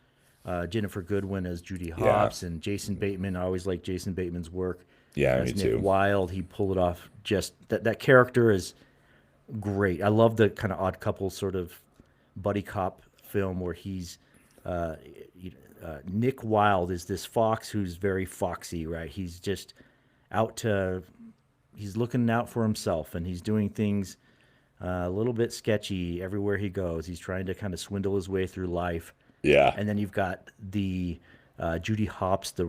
Jennifer Goodwin as Judy Yeah, Hopps and Jason Bateman. I always like Jason Bateman's work yeah, me as Nick too. Wilde. He pulled it off. Just that character is great. I love the kind of odd couple sort of buddy cop film where he's uh, Nick Wilde is this fox who's very foxy, right? He's just out to he's looking out for himself and he's doing things a little bit sketchy everywhere he goes. He's trying to kind of swindle his way through life. Yeah, And then you've got the Judy Hopps, the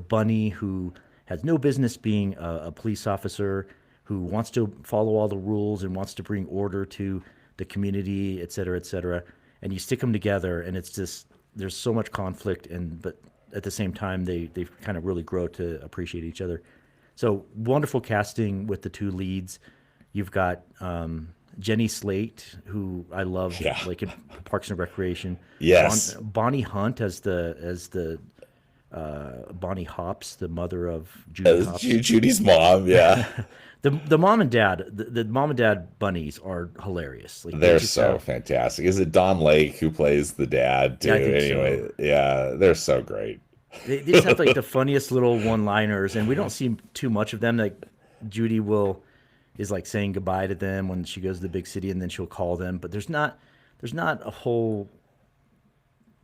bunny who has no business being a police officer, who wants to follow all the rules and wants to bring order to the community, et cetera, et cetera. And you stick them together, and it's just there's so much conflict, and but at the same time they kind of really grow to appreciate each other. So wonderful casting with the two leads. You've got Jenny Slate, who I love, yeah, like in Parks and Recreation. yes. Bonnie Hunt as the Bonnie Hopps, the mother of Judy Hopps. Judy's mom. Yeah, The mom and dad, the mom and dad bunnies are hilarious. Like they they're just so have, fantastic. Is it Don Lake who plays the dad too? yeah, I think Anyway, so. yeah, they're so great. They just have like the funniest little one-liners, and we don't see too much of them. Like Judy will is like saying goodbye to them when she goes to the big city, and then she'll call them. But there's not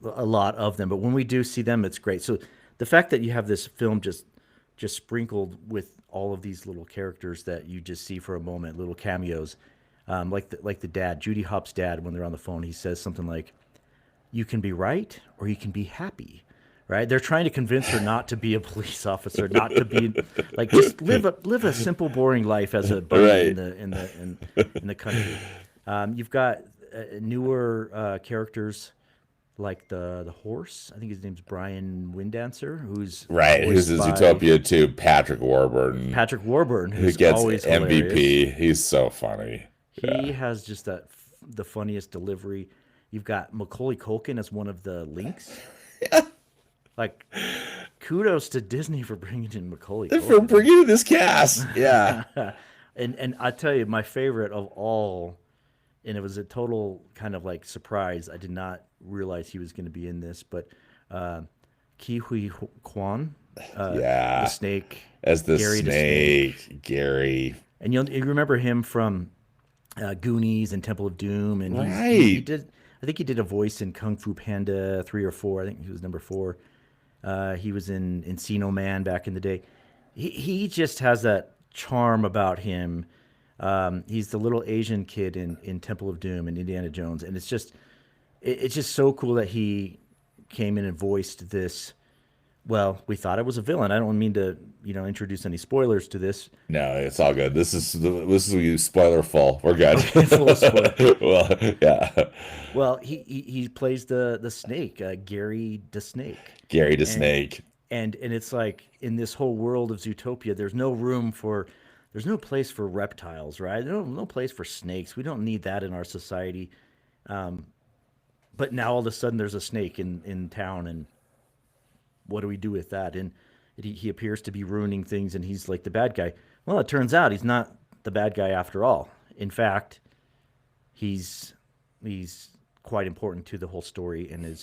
a lot of them. But when we do see them, it's great. So the fact that you have this film just sprinkled with all of these little characters that you just see for a moment, little cameos, like the dad, Judy Hopps' dad, when they're on the phone, he says something like, "You can be right or you can be happy." Right? They're trying to convince her not to be a police officer, not to be like just live a simple, boring life as a bunny in Right. the country. You've got newer characters like the horse. I think his name's Brian Windancer, who's Right. Who's voiced in by Zootopia too? Patrick Warburton, Patrick Warburton, who who's gets always hilarious. MVP. He's so funny. He has just the funniest delivery. You've got Macaulay Culkin as one of the Lynx. Like, kudos to Disney for bringing in Macaulay For Culkin. bringing this cast. Yeah. And I tell you, my favorite of all, and it was a total kind of like surprise. I did not realize he was going to be in this, but Ke Huy Quan, the Yeah. snake, As the Gary the snake, Gary. and you remember him from Goonies and Temple of Doom, and he Right. did. I think he did a voice in Kung Fu Panda 3 or 4. I think he was number 4. He was in Encino Man back in the day. He just has that charm about him. He's the little Asian kid in Temple of Doom and Indiana Jones, and it's just so cool that he came in and voiced this. Well, we thought it was a villain. I don't mean to introduce any spoilers to this. No, it's all good. This is spoiler full. We're good. Full of spoilers. Well, yeah. Well, he plays the snake, Gary the Snake. Gary the Snake. And it's like in this whole world of Zootopia, there's no place for reptiles, right? No place for snakes. We don't need that in our society. But now all of a sudden there's a snake in town, and what do we do with that? And he appears to be ruining things, and he's like the bad guy. Well, it turns out he's not the bad guy after all. In fact, he's quite important to the whole story, and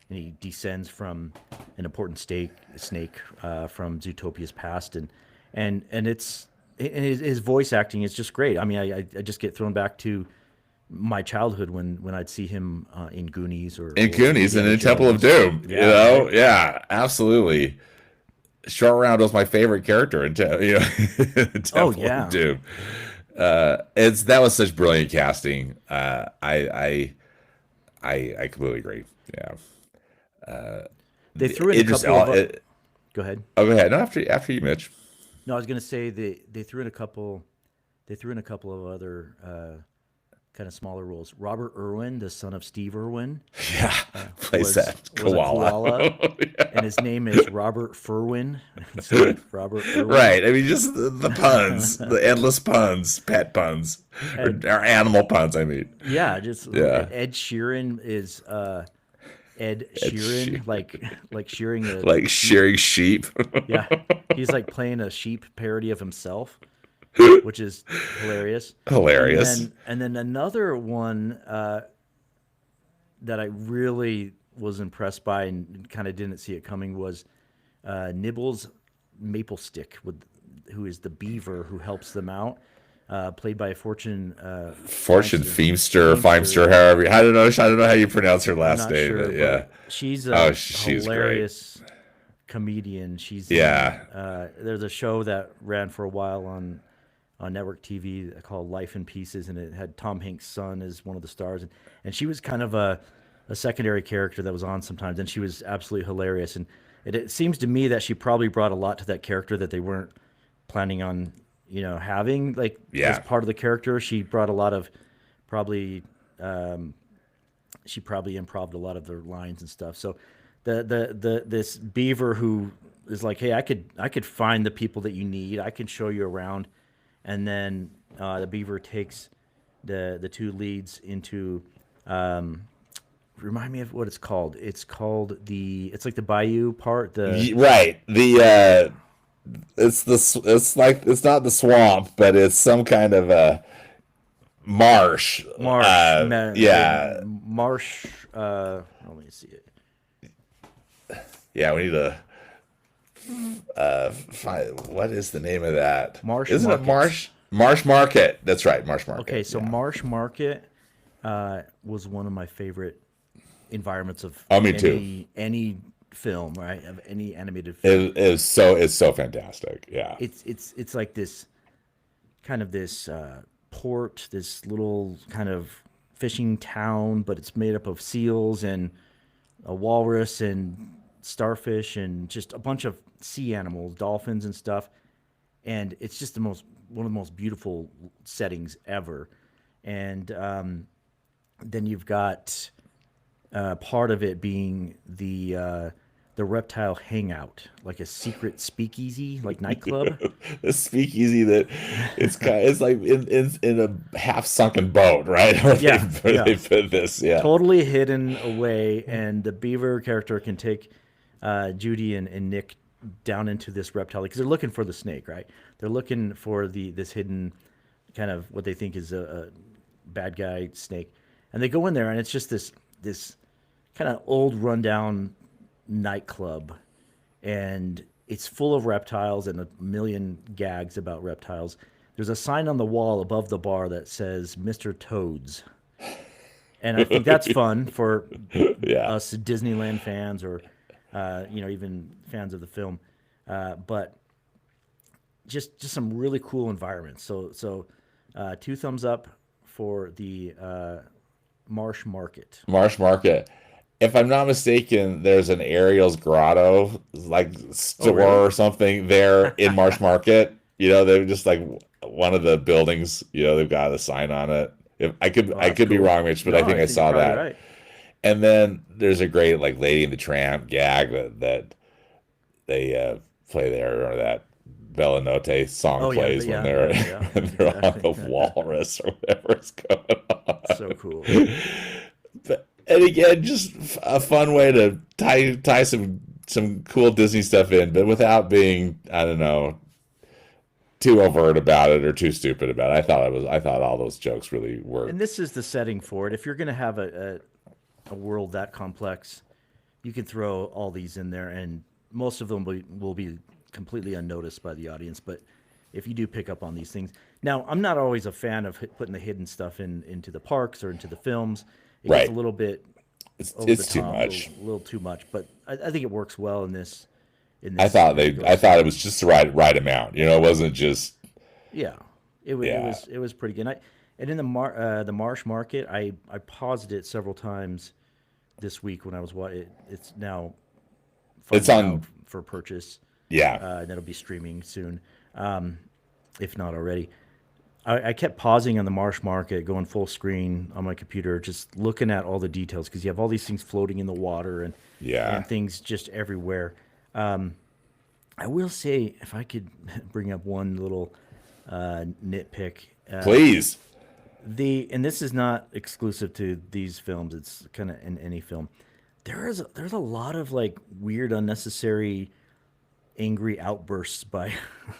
he descends from an important snake from Zootopia's past, and his voice acting is just great. I mean, I just get thrown back to my childhood when I'd see him in Goonies or In Goonies and Indiana in Temple of Jones. Doom. Yeah, right. Yeah, absolutely. Short Round was my favorite character in Temple yeah. of Doom. That was such brilliant casting. I completely agree. Yeah. They threw in a couple of. Go ahead. Oh, go ahead. No, after you, Mitch. No, I was going to say they threw in a couple. They threw in a couple of other kind of smaller roles. Robert Irwin, the son of Steve Irwin, Yeah, plays was that a koala. Yeah. And his name is Robert Furwin instead of Robert Irwin. Right. I mean, just the puns, the endless puns, pet puns, or animal puns. I mean, Yeah, Yeah. Ed Sheeran is Ed Sheeran, like shearing a like shearing sheep. yeah. He's like playing a sheep parody of himself, which is hilarious. Hilarious. And then another one that I really was impressed by and kind of didn't see it coming was Nibbles Maplestick, who is the beaver who helps them out, played by Fortune Feimster, however. I don't know how you pronounce her last Not name. sure, But yeah. but she's a she's hilarious comedian. She's Yeah. there's a show that ran for a while on network TV called Life in Pieces, and it had Tom Hanks' son as one of the stars, and she was kind of a secondary character that was on sometimes, and she was absolutely hilarious. And it seems to me that she probably brought a lot to that character that they weren't planning on having as part of the character. She brought a lot of she probably improv'd a lot of their lines and stuff. So this beaver who is like, hey, I could find the people that you need. I can show you around. And then the beaver takes the two leads into remind me of what it's called. It's like the bayou part. Right. It's not the swamp, but it's some kind of a marsh. Yeah. Marsh. Let me see it. Yeah, we need to find what is the name of that? Marsh Isn't Market. it Marsh? Marsh Market. That's right, Marsh Market. Okay, so yeah. Marsh Market was one of my favorite environments of me too. any film, right? Of any animated film. It's so fantastic. Yeah. It's like this kind of this port, this little kind of fishing town, but it's made up of seals and a walrus and starfish and just a bunch of sea animals, dolphins and stuff. And it's just one of the most beautiful settings ever. And then you've got part of it being the reptile hangout, like a secret speakeasy, like nightclub. A speakeasy that it's like in a half sunken boat, right? Where they put this, yeah. Totally hidden away, and the beaver character can take Judy and Nick down into this reptile because they're looking for the snake, right? They're looking for this hidden kind of what they think is a bad guy snake, and they go in there and it's just this kind of old rundown nightclub, and it's full of reptiles and a million gags about reptiles. There's a sign on the wall above the bar that says Mr. Toads. And I think that's fun for Yeah. us Disneyland fans or, even fans of the film. But just some really cool environments. So 2 thumbs up for the Marsh Market. Marsh Market. If I'm not mistaken, there's an Ariel's Grotto like store really? or something there in Marsh Market. They're just like one of the buildings. They've got a sign on it. If I could, Oh, I that's could be cool. wrong, Mitch, but No, I think I you're saw probably that. right. And then there's a great like Lady and the Tramp gag that they play there, or that Bella Notte song Oh, yeah, plays when yeah, they're yeah, when they're on the exactly. walrus or whatever's going on. So cool. And again, just a fun way to tie some cool Disney stuff in, but without being, I don't know, too overt about it or too stupid about it. I thought all those jokes really worked. And this is the setting for it. If you're going to have a world that complex, you can throw all these in there, and most of them will be completely unnoticed by the audience. But if you do pick up on these things, now I'm not always a fan of putting the hidden stuff into the parks or into the films. It gets Right. a little bit over It's the too top, much. a little too much. But I think it works well in this. In I this thought particular I thought setting. it was just the right amount. It wasn't just Yeah, it yeah. was pretty good. And in the Marsh Market, I paused it several times this week when I was watching. It's now It's funded on out for purchase. yeah. And that'll be streaming soon, if not already. I kept pausing on the Marsh Market, going full screen on my computer, just looking at all the details because you have all these things floating in the water Yeah. and things just everywhere. I will say, if I could bring up one little nitpick, Please. and this is not exclusive to these films; it's kind of in any film. There's a lot of like weird, unnecessary, angry outbursts by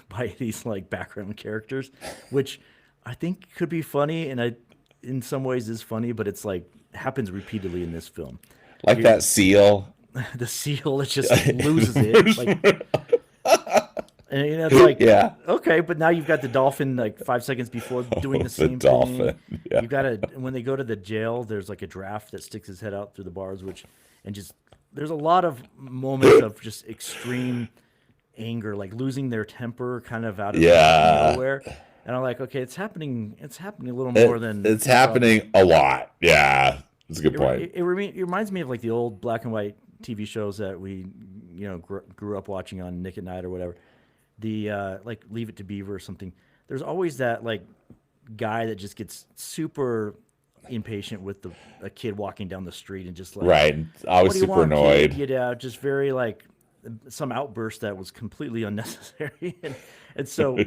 by these like background characters, which I think could be funny, and in some ways is funny, but it's like happens repeatedly in this film. Like You that seal. the seal that just loses it, like, and it's like, Yeah. okay, but now you've got the dolphin like 5 seconds before doing the The same dolphin. thing. Yeah. You've got when they go to the jail, there's like a giraffe that sticks his head out through the bars, and just there's a lot of moments of just extreme anger, like losing their temper, kind of out of Yeah. nowhere. And I'm like, okay, it's happening a little more than It's I thought. happening a lot. Yeah. That's a good It, point. it reminds me of like the old black and white TV shows that we, grew up watching on Nick at Night or whatever. The like Leave It to Beaver or something. There's always that like guy that just gets super impatient with a kid walking down the street and just like, Right. I what was do you super want, annoyed. kid? Just very like some outburst that was completely unnecessary, and so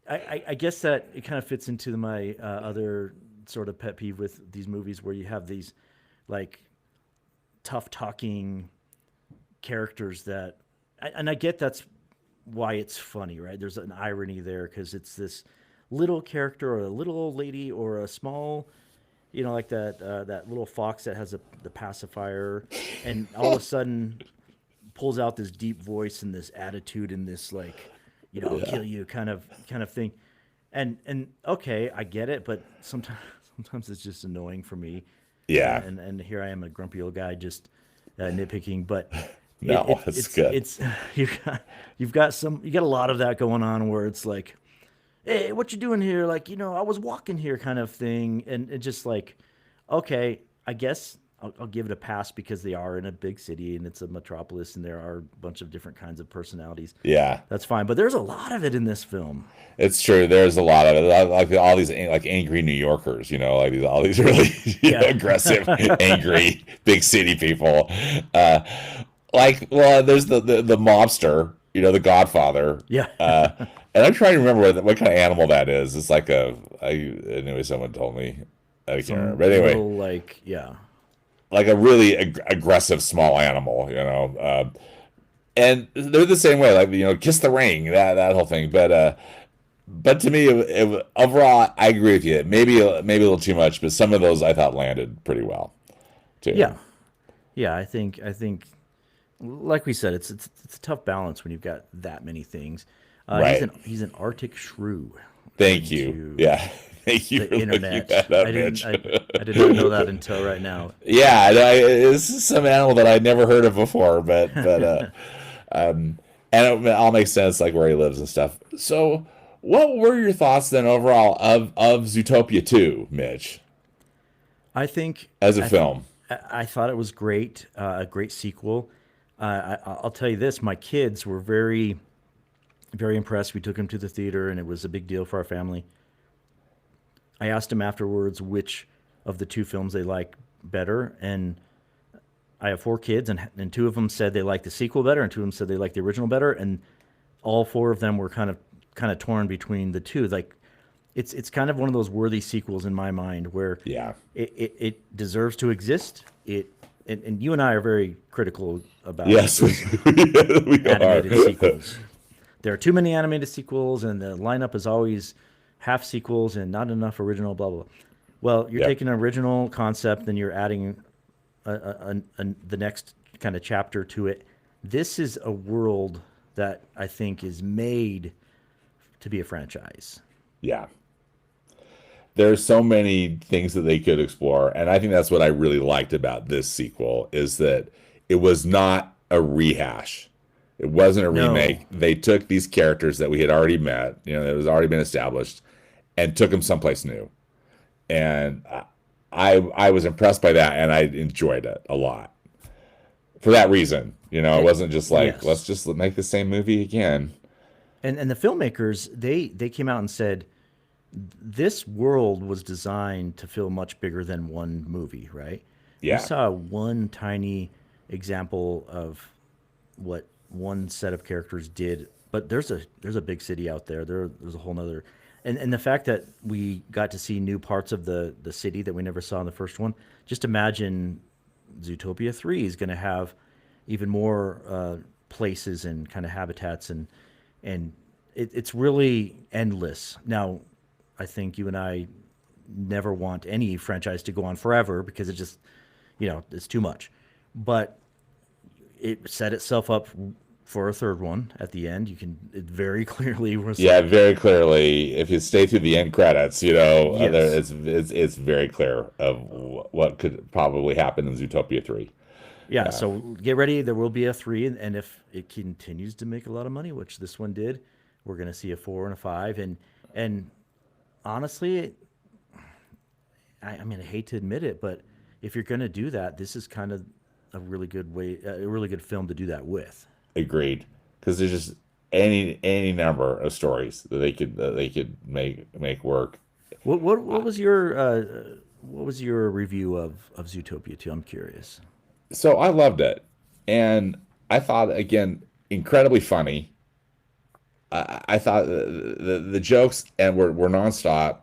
I guess that it kind of fits into my other sort of pet peeve with these movies where you have these like tough talking characters that, and I get that's why it's funny, right? There's an irony there because it's this little character or a little old lady or a small, like that little fox that has the pacifier, and all of a sudden pulls out this deep voice and this attitude and this like, I'll kill you kind of thing, and okay, I get it, but sometimes it's just annoying for me. Yeah. And here I am, a grumpy old guy, just nitpicking. But No, it's good. It's you've got a lot of that going on where it's like, hey, what you doing here? Like, I was walking here, kind of thing, and it just like, okay, I guess I'll give it a pass because they are in a big city and it's a metropolis and there are a bunch of different kinds of personalities. Yeah. That's fine, but there's a lot of it in this film. It's true. There's a lot of it. Like all these like angry New Yorkers, like all these really Yeah. aggressive, angry big city people. There's the mobster, the Godfather. Yeah. And I'm trying to remember what kind of animal that is. It's like anyway, someone told me. I can't remember. But anyway, Little, like, yeah. like a really aggressive small animal, and they're the same way, like, kiss the ring, that whole thing. But to me, overall, I agree with you. Maybe a little too much, but some of those I thought landed pretty well too. Yeah, yeah. I think, like we said, it's a tough balance when you've got that many things. Right. He's an Arctic shrew, Thank according you. to Yeah. Thank you the for looking internet. that up, I didn't Mitch. I did not know that until right now. Yeah, this is some animal that I'd never heard of before, and it all makes sense, like where he lives and stuff. So, what were your thoughts then overall of Zootopia 2, Mitch, I think as a I think film? I thought it was great, a great sequel. I'll tell you this: my kids were very impressed. We took them to the theater, and it was a big deal for our family. I asked them afterwards which of the two films they like better, and I have four kids, and two of them said they liked the sequel better, and two of them said they liked the original better, and all four of them were kind of torn between the two. Like, it's kind of one of those worthy sequels in my mind where Yeah. it deserves to exist. And you and I are very critical about Yes, we animated are. sequels. There are too many animated sequels, and the lineup is always half sequels and not enough original. Blah blah. Blah. Well, you're Yep. taking an original concept, then you're adding the next kind of chapter to it. This is a world that I think is made to be a franchise. Yeah. There's so many things that they could explore, and I think that's what I really liked about this sequel is that it was not a rehash. It wasn't a No, remake. They took these characters that we had already met, that was already been established, and took them someplace new. And I was impressed by that, and I enjoyed it a lot for that reason. It it, wasn't just like, let's yes. just make the same movie again. And the filmmakers, they came out and said this world was designed to feel much bigger than one movie, right? We Yeah. saw one tiny example of what one set of characters did, but there's a big city out there. There's a whole nother, and the fact that we got to see new parts of the city that we never saw in the first one. Just imagine Zootopia 3 is going to have even more places and kind of habitats, and it's really endless. Now, I think you and I never want any franchise to go on forever because it just, it's too much. But it set itself up for a third one at the end. It very clearly was Yeah, like, very clearly. If you stay through the end credits, yes. it's very clear of what could probably happen in Zootopia 3. Yeah, Yeah, so get ready. There will be a three, and if it continues to make a lot of money, which this one did, we're going to see a four and a five. And honestly, I mean, I hate to admit it, but if you're going to do that, this is kind of a really good film to do that with. agreed. Because there's just any number of stories that they could make work. What was your review of Zootopia 2? I'm curious. So I loved it, and I thought again incredibly funny. I thought the jokes and were nonstop.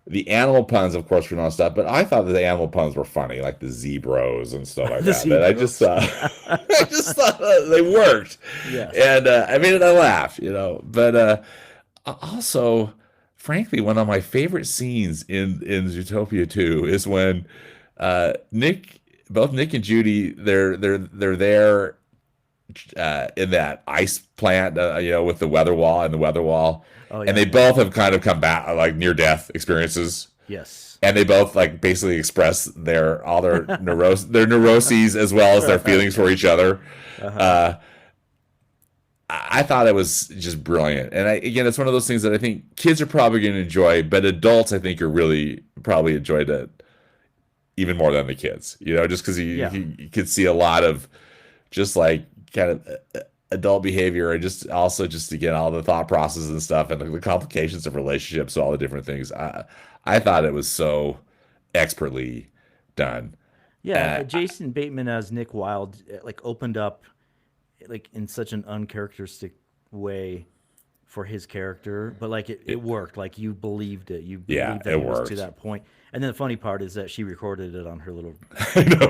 The animal puns, of course, were nonstop, but I thought that the animal puns were funny, like the zebros and stuff like The that. That I just Zebras. thought, I just thought they worked, Yes. and I mean, I laughed. But also, frankly, one of my favorite scenes in Zootopia 2 is when both Nick and Judy, they're there in that ice plant, with the weather wall and the weather wall, Oh and yeah. they both have kind of come back like near death experiences, Yes. and they both like basically express all their neuroses as well as their feelings for each other. Uh-huh. Uh, I thought it was just brilliant, and again, it's one of those things that I think kids are probably going to enjoy, but adults I think are really probably enjoyed it even more than the kids. Just because Yeah. you could see a lot of just like kind of adult behavior, and just also just again all the thought processes and stuff, and the complications of relationships, all the different things. I thought it was so expertly done. Yeah, uh, Jason Bateman as Nick Wilde like opened up like in such an uncharacteristic way for his character, but like it worked. Like you believed it. You Yeah, believed that it he was to worked. that point. And then the funny part is that she recorded it on her little I know.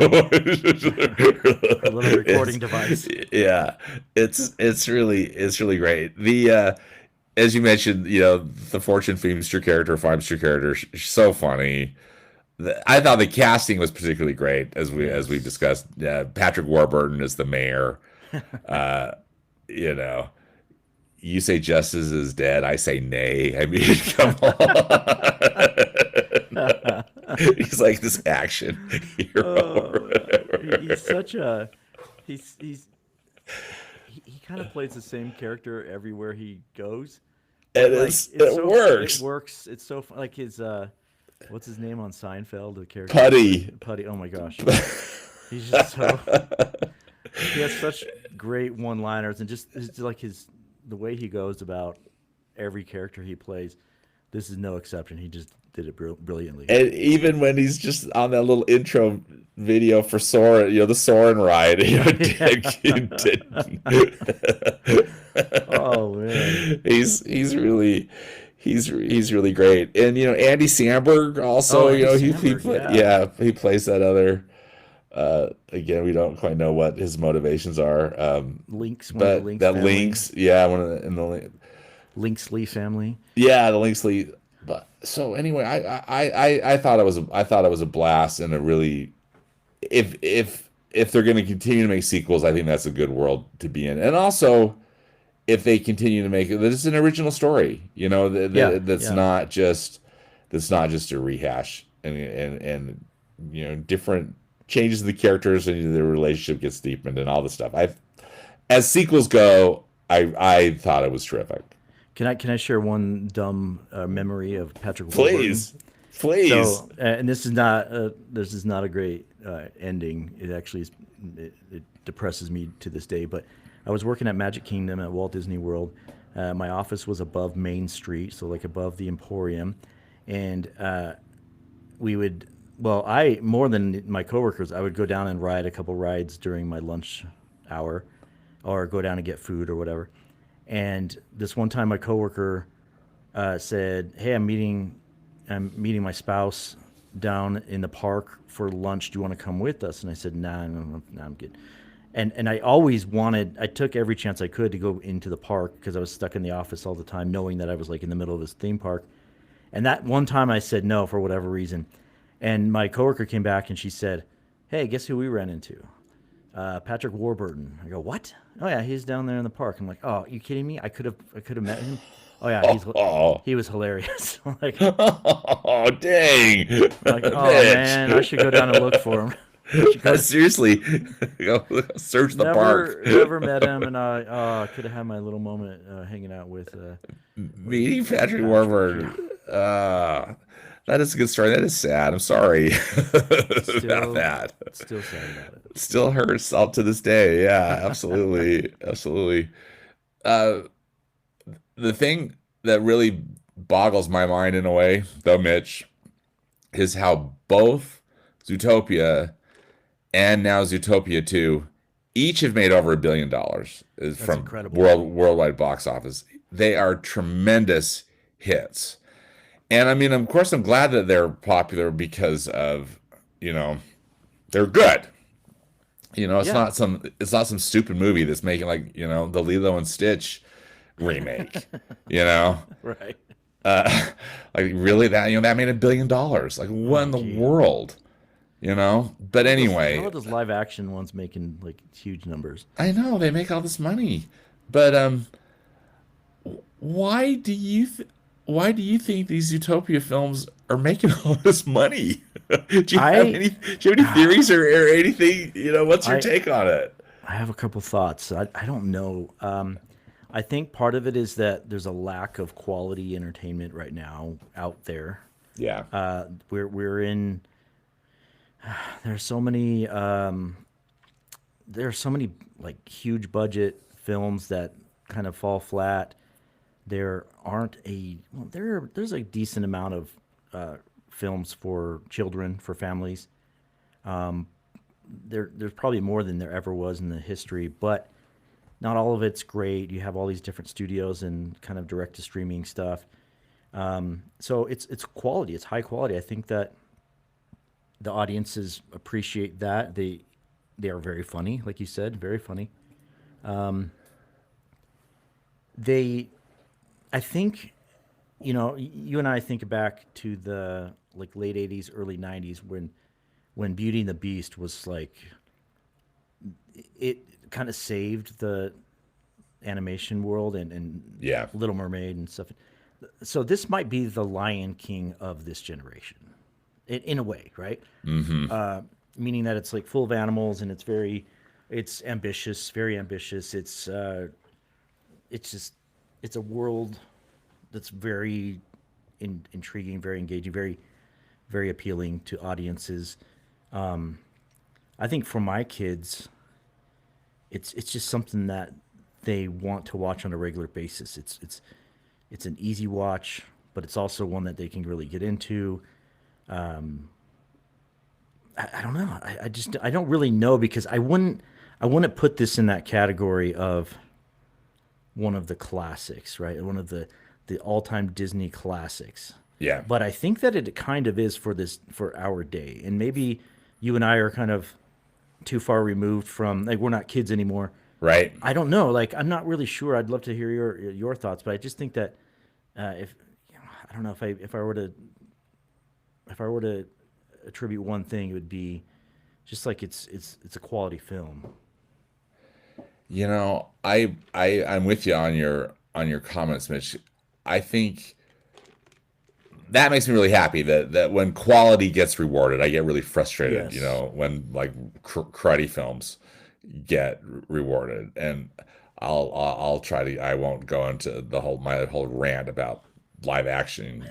her little recording It's, device. yeah, it's really great. The as you mentioned, the Fortune Feimster character, she's so funny. I thought the casting was particularly great, as we Yes. discussed. Patrick Warburton is the mayor. Uh, you know, you say justice is dead, I say nay. I mean, come on. He's like this action hero. He's such a he's he kind of plays the same character everywhere he goes, but like It it works. works. It's so like his what's his name on Seinfeld? The character he plays, Putty. Putty. Oh my gosh, he's just so he has such great one-liners and just it's like his the way he goes about every character he plays. This is no exception. He just did it brilliantly. And even when he's just on that little intro video for Soren, the Soren ride, Oh man. he's really great. And Andy Samberg also, Oh, Andy he Samberg, yeah. he plays that other. Again, we don't quite know what his motivations are. Links, one of the But Links that family. Links, yeah, one of the in the Linksley family. yeah, the Linksley. But so anyway, I thought it was a blast, and it really, if they're going to continue to make sequels, I think that's a good world to be in. And also, if they continue to make it, that it's an original story, Yeah, that's yeah. not just a rehash, and different changes in the characters and the relationship gets deepened and all this stuff. As sequels go, I thought it was terrific. Can I share one dumb memory of Patrick Warburton? Please, please. So, and this is not a great ending. It actually it depresses me to this day. But I was working at Magic Kingdom at Walt Disney World. My office was above Main Street, so like above the Emporium, and we would. Well, I more than my coworkers, I would go down and ride a couple rides during my lunch hour, or go down and get food or whatever. And this one time, my coworker said, "Hey, I'm meeting my spouse down in the park for lunch. Do you want to come with us?" And I said, "Nah, no, no, I'm good." And I always wanted. I took every chance I could to go into the park because I was stuck in the office all the time, knowing that I was like in the middle of this theme park. And that one time, I said no for whatever reason. And my coworker came back and she said, "Hey, guess who we ran into? Patrick Warburton." I go, "What?" "Oh yeah, he's down there in the park." I'm like, "Oh, you kidding me? I could have met him." "Oh yeah, Oh, he was hilarious." oh, dang, I'm like, "Oh man, I Mitch. should go down and look for him." I should go. Seriously, go search the park. Never met him, and I could have had my little moment hanging out with Meeting Patrick Patrick. Yeah, Warburton. That is a good story. That is sad. I'm sorry about still that. still sad about it. Still hurts up to this day. Yeah, absolutely, absolutely. Uh, the thing that really boggles my mind in a way, though, Mitch, is how both Zootopia and now Zootopia 2 each have made over $1 billion That's from incredible. worldwide box office. They are tremendous hits. And I mean, of course, I'm glad that they're popular because of, you know, they're good. Yeah, It's not some stupid movie that's making like, the Lilo and Stitch remake. You know, right. uh, like really that made $1 billion. Like what Oh in the gee, world? But how anyway, are those live action ones making like huge numbers? I know they make all this money, but why do why do you think these Utopia films are making all this money? I Do you have any theories or anything? What's your I take on it? I have a couple thoughts. I don't know. I think part of it is that there's a lack of quality entertainment right now out there. Yeah. We're in. There's so many. There are so many like huge budget films that kind of fall flat. There aren't a well, there's a decent amount of films for children for families. There's probably more than there ever was in the history, but not all of it's great. You have all these different studios and kind of direct to streaming stuff. So it's quality. It's high quality. I think that the audiences appreciate that. They are very funny, like you said, very funny. They, I think, you and I think back to the like late '80s, early '90s when Beauty and the Beast was like it kind of saved the animation world and Yeah. Little Mermaid and stuff. So this might be the Lion King of this generation, in a way, right? Meaning that it's like full of animals and it's ambitious, very ambitious. It's just, it's a world that's very intriguing, very engaging, very appealing to audiences. I think for my kids, it's just something that they want to watch on a regular basis. It's an easy watch, but it's also one that they can really get into. I don't know. I don't really know because I wouldn't put this in that category of one of the classics, right? One of the all-time Disney classics. Yeah. But I think that it kind of is for our day. And maybe you and I are kind of too far removed from, like, we're not kids anymore. Right. I don't know. Like, I'm not really sure. I'd love to hear your thoughts, but I just think that if I don't know if I were to attribute one thing, it would be just like it's a quality film. I'm with you on your comments, Mitch. I think that makes me really happy that when quality gets rewarded, I get really frustrated, Yes. when like cruddy films get rewarded. And I'll try to, I won't go into my whole rant about live action,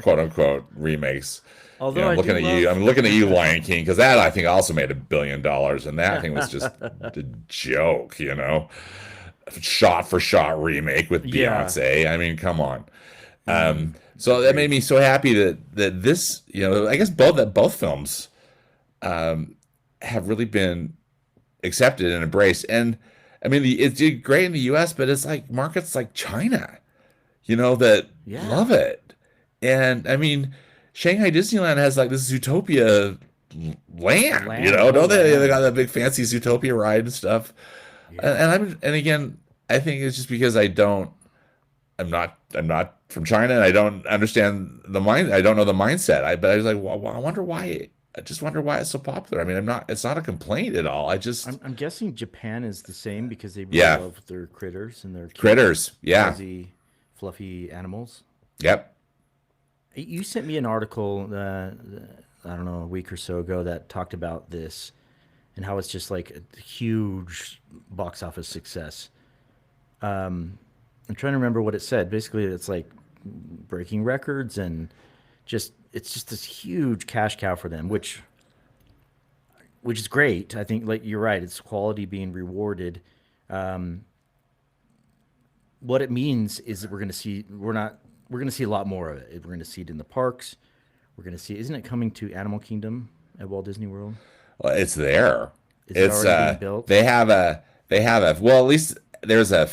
quote unquote remakes. Although I do I'm looking at you, Lion King, because that I think also made $1 billion, and that thing was just a joke, shot for shot remake with Yeah. Beyonce. I mean, come on. So that made me so happy that this, I guess both films have really been accepted and embraced. And I mean, it did great in the U.S., but it's like markets like China, that Yeah. love it. And I mean, Shanghai Disneyland has like this Zootopia land, Land, don't oh, they? They land. got that big fancy Zootopia ride and stuff. Yeah. And again, I think it's just because I'm not from China and I don't understand the mind. I don't know the mindset. But I was like, well, I wonder why. I just wonder why it's so popular. I mean, it's not a complaint at all. I just, I'm guessing Japan is the same because they really yeah, love their critters and their cute, critters. Yeah. fuzzy, fluffy animals. Yep. You sent me an article, I don't know, a week or so ago that talked about this and how it's just like a huge box office success. I'm trying to remember what it said. Basically, it's like breaking records and it's just this huge cash cow for them, which is great. I think like you're right, it's quality being rewarded. Um, what it means is that we're going to see a lot more of it. We're going to see it in the parks. We're going to see, isn't it coming to Animal Kingdom at Walt Disney World? Well, it's there. Is it It's already being built? they have a well, at least there's a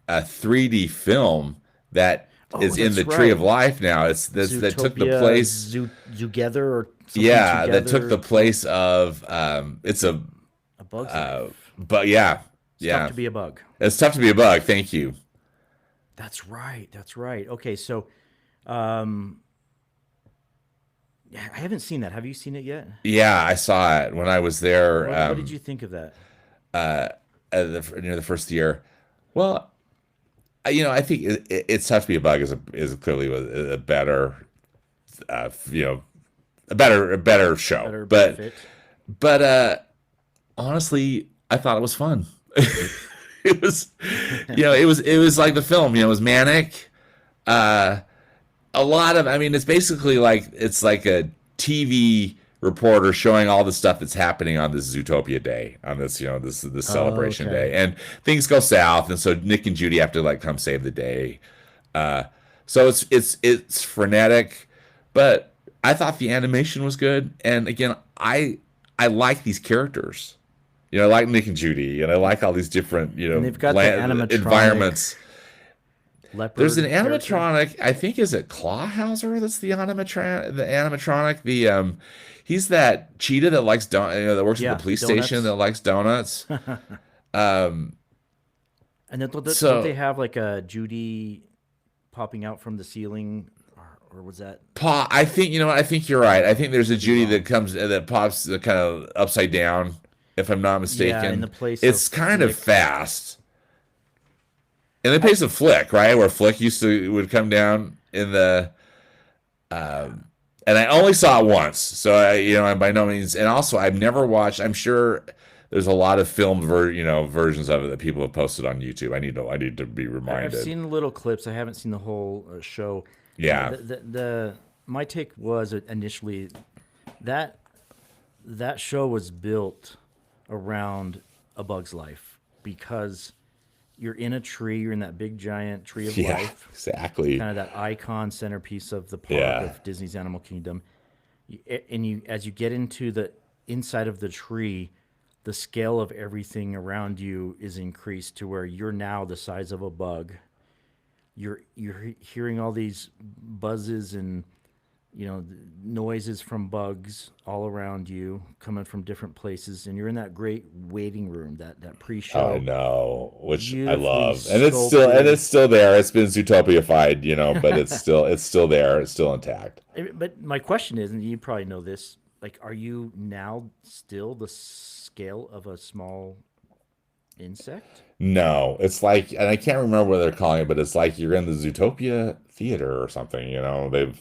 3D film that Oh, is in that's the Tree of right. Life now. It's this that took the Zootopia, place. Together or something Yeah, that took the together. place of it's a A Bug's Life. but yeah, It's tough yeah. to be a bug. It's tough to be a bug. Thank you. That's right. That's right. Okay, so um, yeah, I haven't seen that. Have you seen it yet? Yeah, I saw it when I was there What did you think of that? near the first year. Well, I think it's tough to be a bug is clearly a better, uh, you know, a better show. Better fit. But honestly, I thought it was fun. It was, it was like the film. It was manic. Uh, a lot of, I mean, it's like a TV reporter showing all the stuff that's happening on this Zootopia day, on this, this Oh, celebration okay. day, and things go south, and so Nick and Judy have to like come save the day. So it's frenetic, but I thought the animation was good, and again, I like these characters. You know, I like Nick and Judy, and I like all these different, you know, And they've got the animatronic environments. leopard. There's an character. animatronic. I think is it Clawhauser that's the animatronic. He's that cheetah that likes that works at the police station that likes donuts. And then don't So they have like a Judy popping out from the ceiling, or was that? I think you know what? I think you're right. I think there's a Judy that pops kind of upside down, if I'm not mistaken. Yeah, in the place it's of kind of Flick. fast. In the place of Flick, right, where Flick would come down in the, and I only saw it once, so I'm by no means, and also I've never watched. I'm sure there's a lot of filmed versions of it that people have posted on YouTube. I need to be reminded. I've seen little clips. I haven't seen the whole show. Yeah. My take was initially that show was built around A Bug's Life because you're in a tree. You're in that big giant tree of life. Exactly. Kind of that icon centerpiece of the park of Disney's Animal Kingdom. And as you get into the inside of the tree, the scale of everything around you is increased to where you're now the size of a bug. You're hearing all these buzzes and noises from bugs all around you coming from different places, and you're in that great waiting room, that pre-show. I know, which I Beautifully love, and sculpted. it's still there. It's been Zootopia-fied, but it's still there. It's still intact. But my question is, and you probably know this, like, are you now still the scale of a small insect? No, it's like, and I can't remember what they're calling it, but it's like you're in the Zootopia theater or something. They've.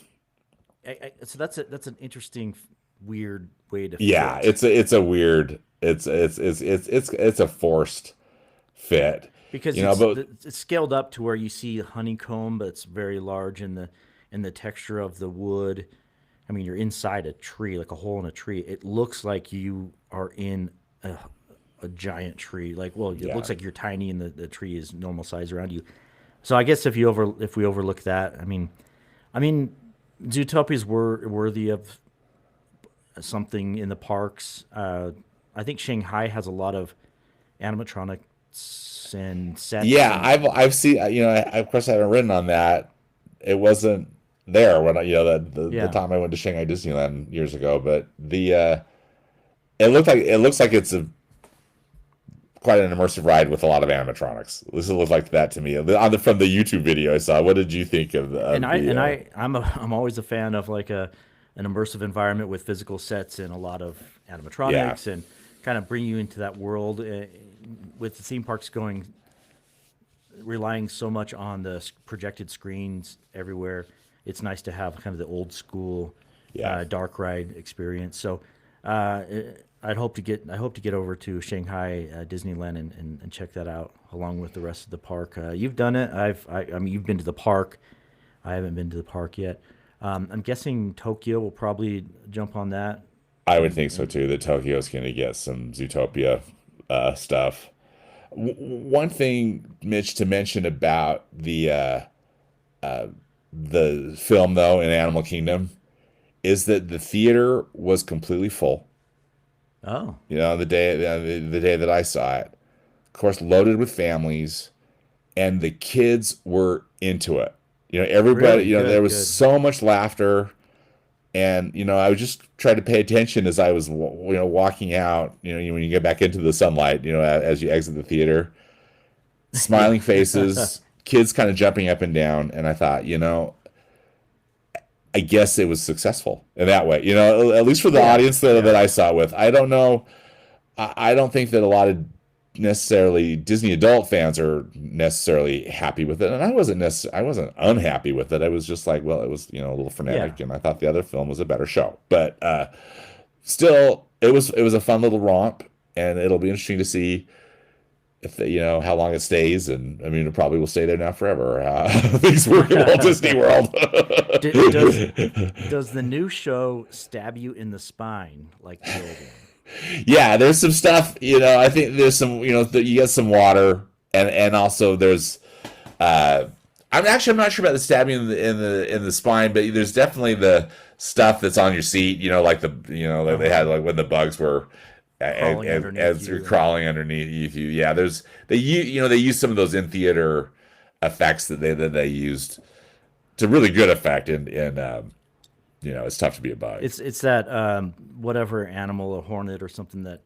So that's an interesting, weird way to. Yeah, fit. it's a weird. It's a forced fit because it's scaled up to where you see honeycomb, but it's very large in the texture of the wood. I mean, you're inside a tree, like a hole in a tree. It looks like you are in a giant tree. It looks like you're tiny and the tree is normal size around you. So I guess if we overlook that, I mean, Zootopia's worthy of something in the parks. I think Shanghai has a lot of animatronics and sets. Yeah, I've seen. Of course, I haven't written on that. It wasn't there when the time I went to Shanghai Disneyland years ago. But it looks like it's quite an immersive ride with a lot of animatronics. This looks like that to me. From the YouTube video I saw, what did you think of? I'm always a fan of like an immersive environment with physical sets and a lot of animatronics and kind of bring you into that world. With the theme parks relying so much on the projected screens everywhere, it's nice to have kind of the old school dark ride experience. So I hope to get over to Shanghai Disneyland and check that out along with the rest of the park. You've done it. I mean, you've been to the park. I haven't been to the park yet. I'm guessing Tokyo will probably jump on that. I would think so too. That Tokyo's going to get some Zootopia stuff. One thing, Mitch, to mention about the film though in Animal Kingdom is that the theater was completely full. Oh, the day that I saw it, of course, loaded with families, and the kids were into it. Everybody. Really? There was so much laughter, and I was just trying to pay attention as I was walking out. When you get back into the sunlight, as you exit the theater, smiling faces, kids kind of jumping up and down, and I thought, I guess it was successful in that way, at least for the audience that I saw with. I don't know. I don't think that a lot of necessarily Disney adult fans are necessarily happy with it. And I wasn't unhappy with it. I was just like, well, it was, a little frenetic and I thought the other film was a better show, but still it was a fun little romp, and it'll be interesting to see if how long it stays, and I mean it probably will stay there now forever. Things work in Walt Disney World. Does the new show stab you in the spine like the old one? Yeah, there's some stuff. I think there's some. You get some water, and also there's. I'm not sure about the stabbing in the spine, but there's definitely the stuff that's on your seat. Like they had like when the bugs were Crawling underneath as you you're and- crawling underneath you. Yeah, they use some of those in theater effects that they used to really good effect in It's Tough to Be a Bug. It's that whatever animal, a hornet or something that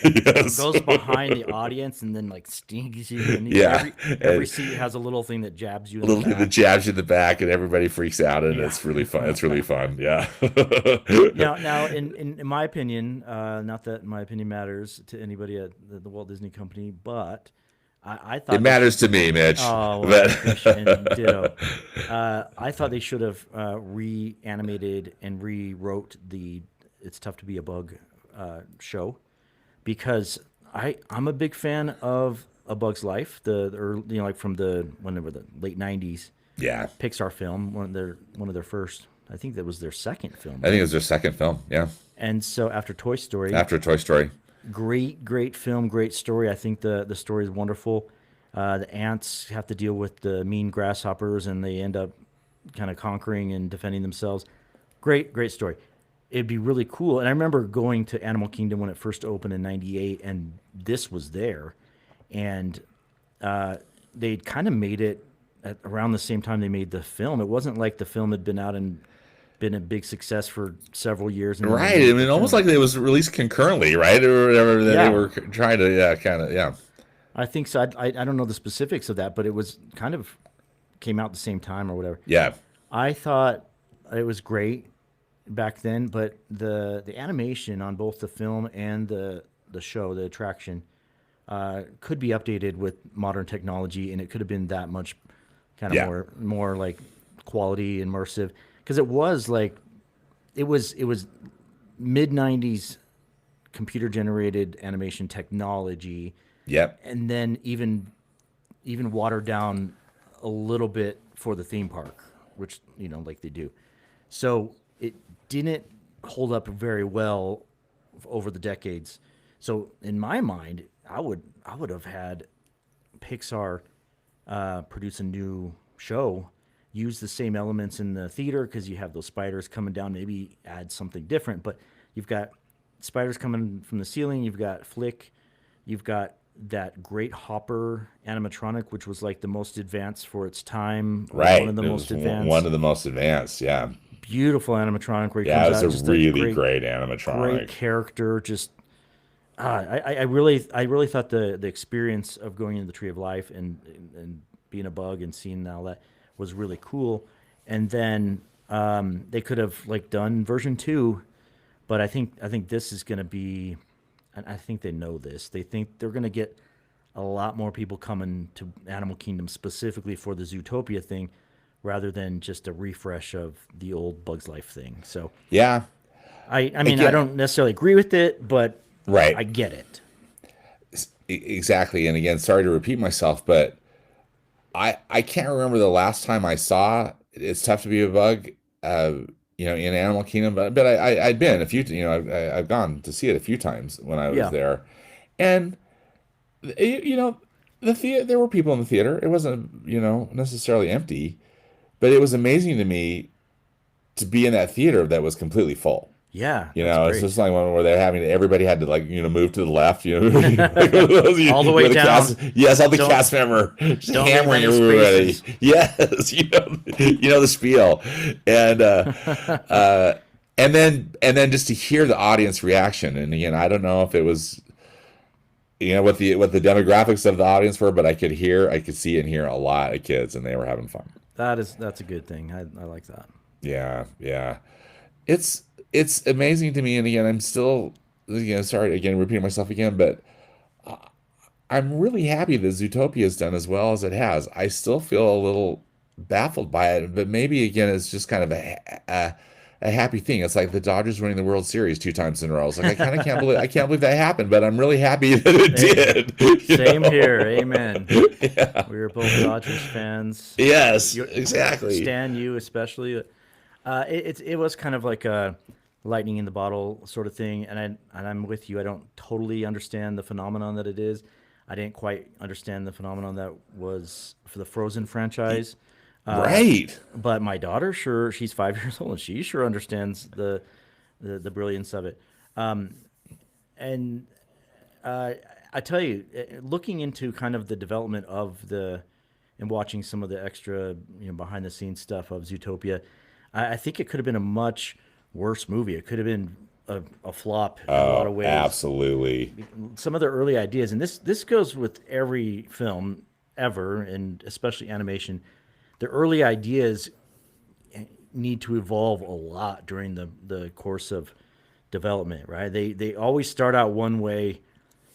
Yes. goes behind the audience and then like stings you. And Yeah. every And seat has a little thing that jabs you a in little the thing that back. jabs you in the back, and everybody freaks out, and Yeah. it's really fun. It's really fun. Yeah. Now, in my opinion, not that my opinion matters to anybody at the Walt Disney Company, but I thought It matters to me, Mitch. Oh, well, But gosh, and ditto. I thought they should have reanimated and rewrote the "It's Tough to Be a Bug" show, because I'm a big fan of A Bug's Life, the early, like from whenever the late '90s yeah, Pixar film, one of their first. I think that was their second film. I think it was their second film. Yeah, And so after Toy Story, after Toy Story. great film, great story. I think the story is wonderful. The ants have to deal with the mean grasshoppers, and they end up kind of conquering and defending themselves. Great story. It'd be really cool. And I remember going to Animal Kingdom when it first opened in '98, and this was there. And they'd kind of made it at around the same time they made the film. It wasn't like the film had been out and been a big success for several years. And then they Right. made I the mean, almost film. like it was released concurrently, right, or whatever. That Yeah. they were trying to, kind of, yeah. I think so. I don't know the specifics of that, but it was kind of came out the same time or whatever. Yeah. I thought it was great back then, but the animation on both the film and the show, the attraction, could be updated with modern technology, and it could have been that much kind of Yeah. more like quality immersive, because it was like it was mid '90s computer generated animation technology, Yep. and then even watered down a little bit for the theme park, which like they do. So it didn't hold up very well over the decades. So in my mind, I would have had Pixar produce a new show, use the same elements in the theater, because you have those spiders coming down, maybe add something different. But you've got spiders coming from the ceiling, you've got Flick, you've got that great Hopper animatronic, which was like the most advanced for its time. or Right. One of the It most was advanced. One of the most advanced. Yeah. Beautiful animatronic where he Yeah. It comes out was just a really great great animatronic. character. Just I really thought the experience of going into the Tree of Life and being a bug and seeing all that was really cool. And then they could have like done version 2, but I think this is going to be, and I think they know this. They think they're going to get a lot more people coming to Animal Kingdom specifically for the Zootopia thing, rather than just a refresh of the old Bugs Life thing. So Yeah. I mean, I Again- don't necessarily agree with it, but Right. I get it. Exactly. And again, sorry to repeat myself, but I can't remember the last time I saw It's Tough to Be a Bug, in Animal Kingdom, but I'd been a few, I've gone to see it a few times when I was Yeah. there. And, there were people in the theater. It wasn't, necessarily empty, but it was amazing to me to be in that theater that was completely full. Yeah, It's just like one where everybody had to move to the left, All the way with down. Yes, all the Don't- cast member just don't leave hammering any everybody. spaces. Yes, the spiel, and and then just to hear the audience reaction. And again, I don't know if it was what the demographics of the audience were, but I could see and hear a lot of kids, and they were having fun. that's a good thing. I like that. Yeah. It's amazing to me, and again, I'm still, sorry again, repeating myself again, but I'm really happy that Zootopia has done as well as it has. I still feel a little baffled by it, but maybe again, it's just kind of a happy thing. It's like the Dodgers winning the World Series 2 times in a row. It's like I can't believe that happened, but I'm really happy that it did. Same here. Amen. We were both Dodgers fans. Yes, exactly. Stan, you especially. It was kind of like a lightning in the bottle sort of thing, and I'm with you. I don't totally understand the phenomenon that it is. I didn't quite understand the phenomenon that was for the Frozen franchise. Right. But my daughter, sure, she's 5 years old, and she sure understands the brilliance of it. And I tell you, looking into kind of the development of the and watching some of the extra, behind the scenes stuff of Zootopia, I think it could have been a much worse movie. It could have been a flop in a lot Oh, of ways. absolutely. Some of the early ideas, and this goes with every film ever, and especially animation. The early ideas need to evolve a lot during the course of development, right? They always start out one way,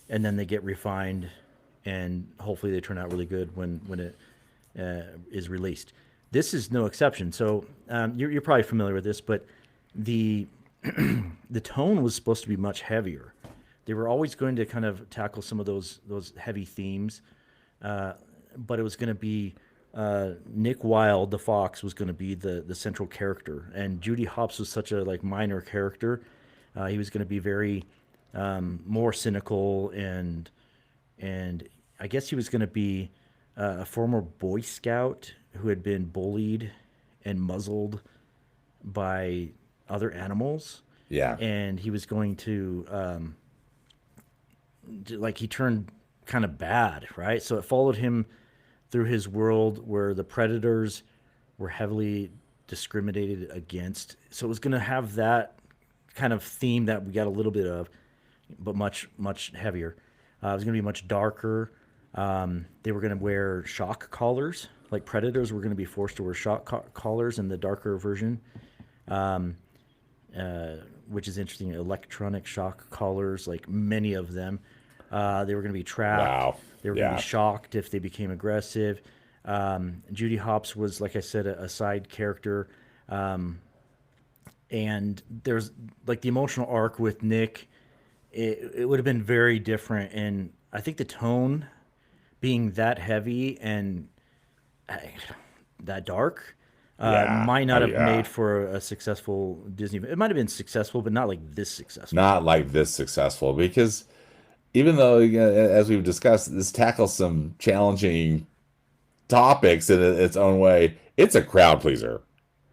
and then they get refined, and hopefully they turn out really good when it is released. This is no exception. So you're probably familiar with this, but the the tone was supposed to be much heavier. They were always going to kind of tackle some of those heavy themes, but it was going to be Nick Wilde, the fox, was going to be the central character, and Judy Hopps was such a like minor character. He was going to be very more cynical, and I guess he was going to be a former Boy Scout who had been bullied and muzzled by other animals, Yeah. and he was going to like he turned kind of bad, right? So it followed him through his world where the predators were heavily discriminated against. So it was going to have that kind of theme that we got a little bit of, but much heavier. It was going to be much darker. They were going to wear shock collars, like predators were going to be forced to wear shock collars in the darker version, which is interesting. Electronic shock collars, like many of them. They were going to be trapped. Wow. They were going to Yeah. be shocked if they became aggressive. Judy Hopps was, like I said, a side character. And there's like the emotional arc with Nick. It would have been very different. And I think the tone being that heavy and that dark Yeah. might not Oh, have yeah. made for a successful Disney. It might have been successful, but not like this successful. Not like this successful because even though, as we've discussed, this tackles some challenging topics in its own way, it's a crowd pleaser,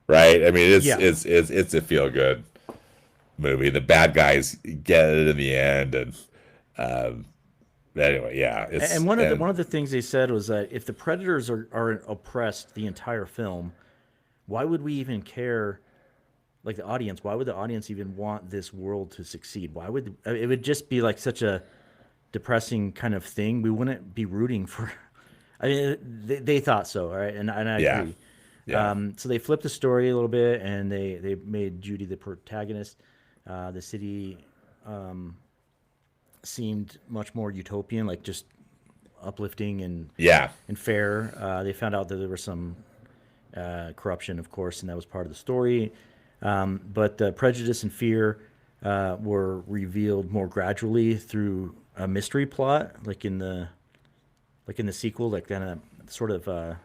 right? I mean, Yeah. it's a feel good movie. The bad guys get it in the end, and anyway, yeah. And one of the things they said was that if the predators are oppressed the entire film, why would we even care? Like the audience, why would the audience even want this world to succeed? Why would it would just be like such a depressing kind of thing? We wouldn't be rooting for. I mean, they thought so, all right, and I Yeah. agree. Yeah. So they flipped the story a little bit, and they made Judy the protagonist. The city seemed much more utopian, like just uplifting Yeah. and fair. They found out that there was some corruption, of course, and that was part of the story. But prejudice and fear were revealed more gradually through a mystery plot, like in the sequel, like kind of sort of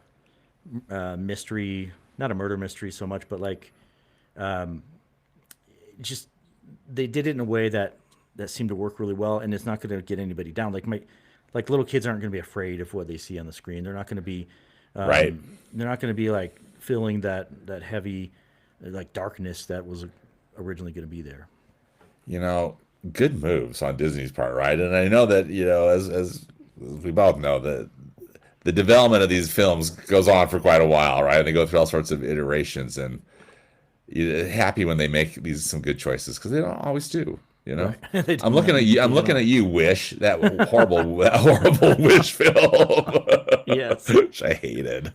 mystery, not a murder mystery so much, but like just they did it in a way that seemed to work really well, and it's not going to get anybody down. Like little kids aren't going to be afraid of what they see on the screen. They're not going to be Right. They're not going to be like feeling that heavy like darkness that was originally going to be there. Good moves on Disney's part, right? And I know that, as we both know, that the development of these films goes on for quite a while, right? And they go through all sorts of iterations, and you're happy when they make some good choices because they don't always do. They I'm do looking not. at you. I'm looking at you. Wish that horrible Wish film, Yes. which I hated.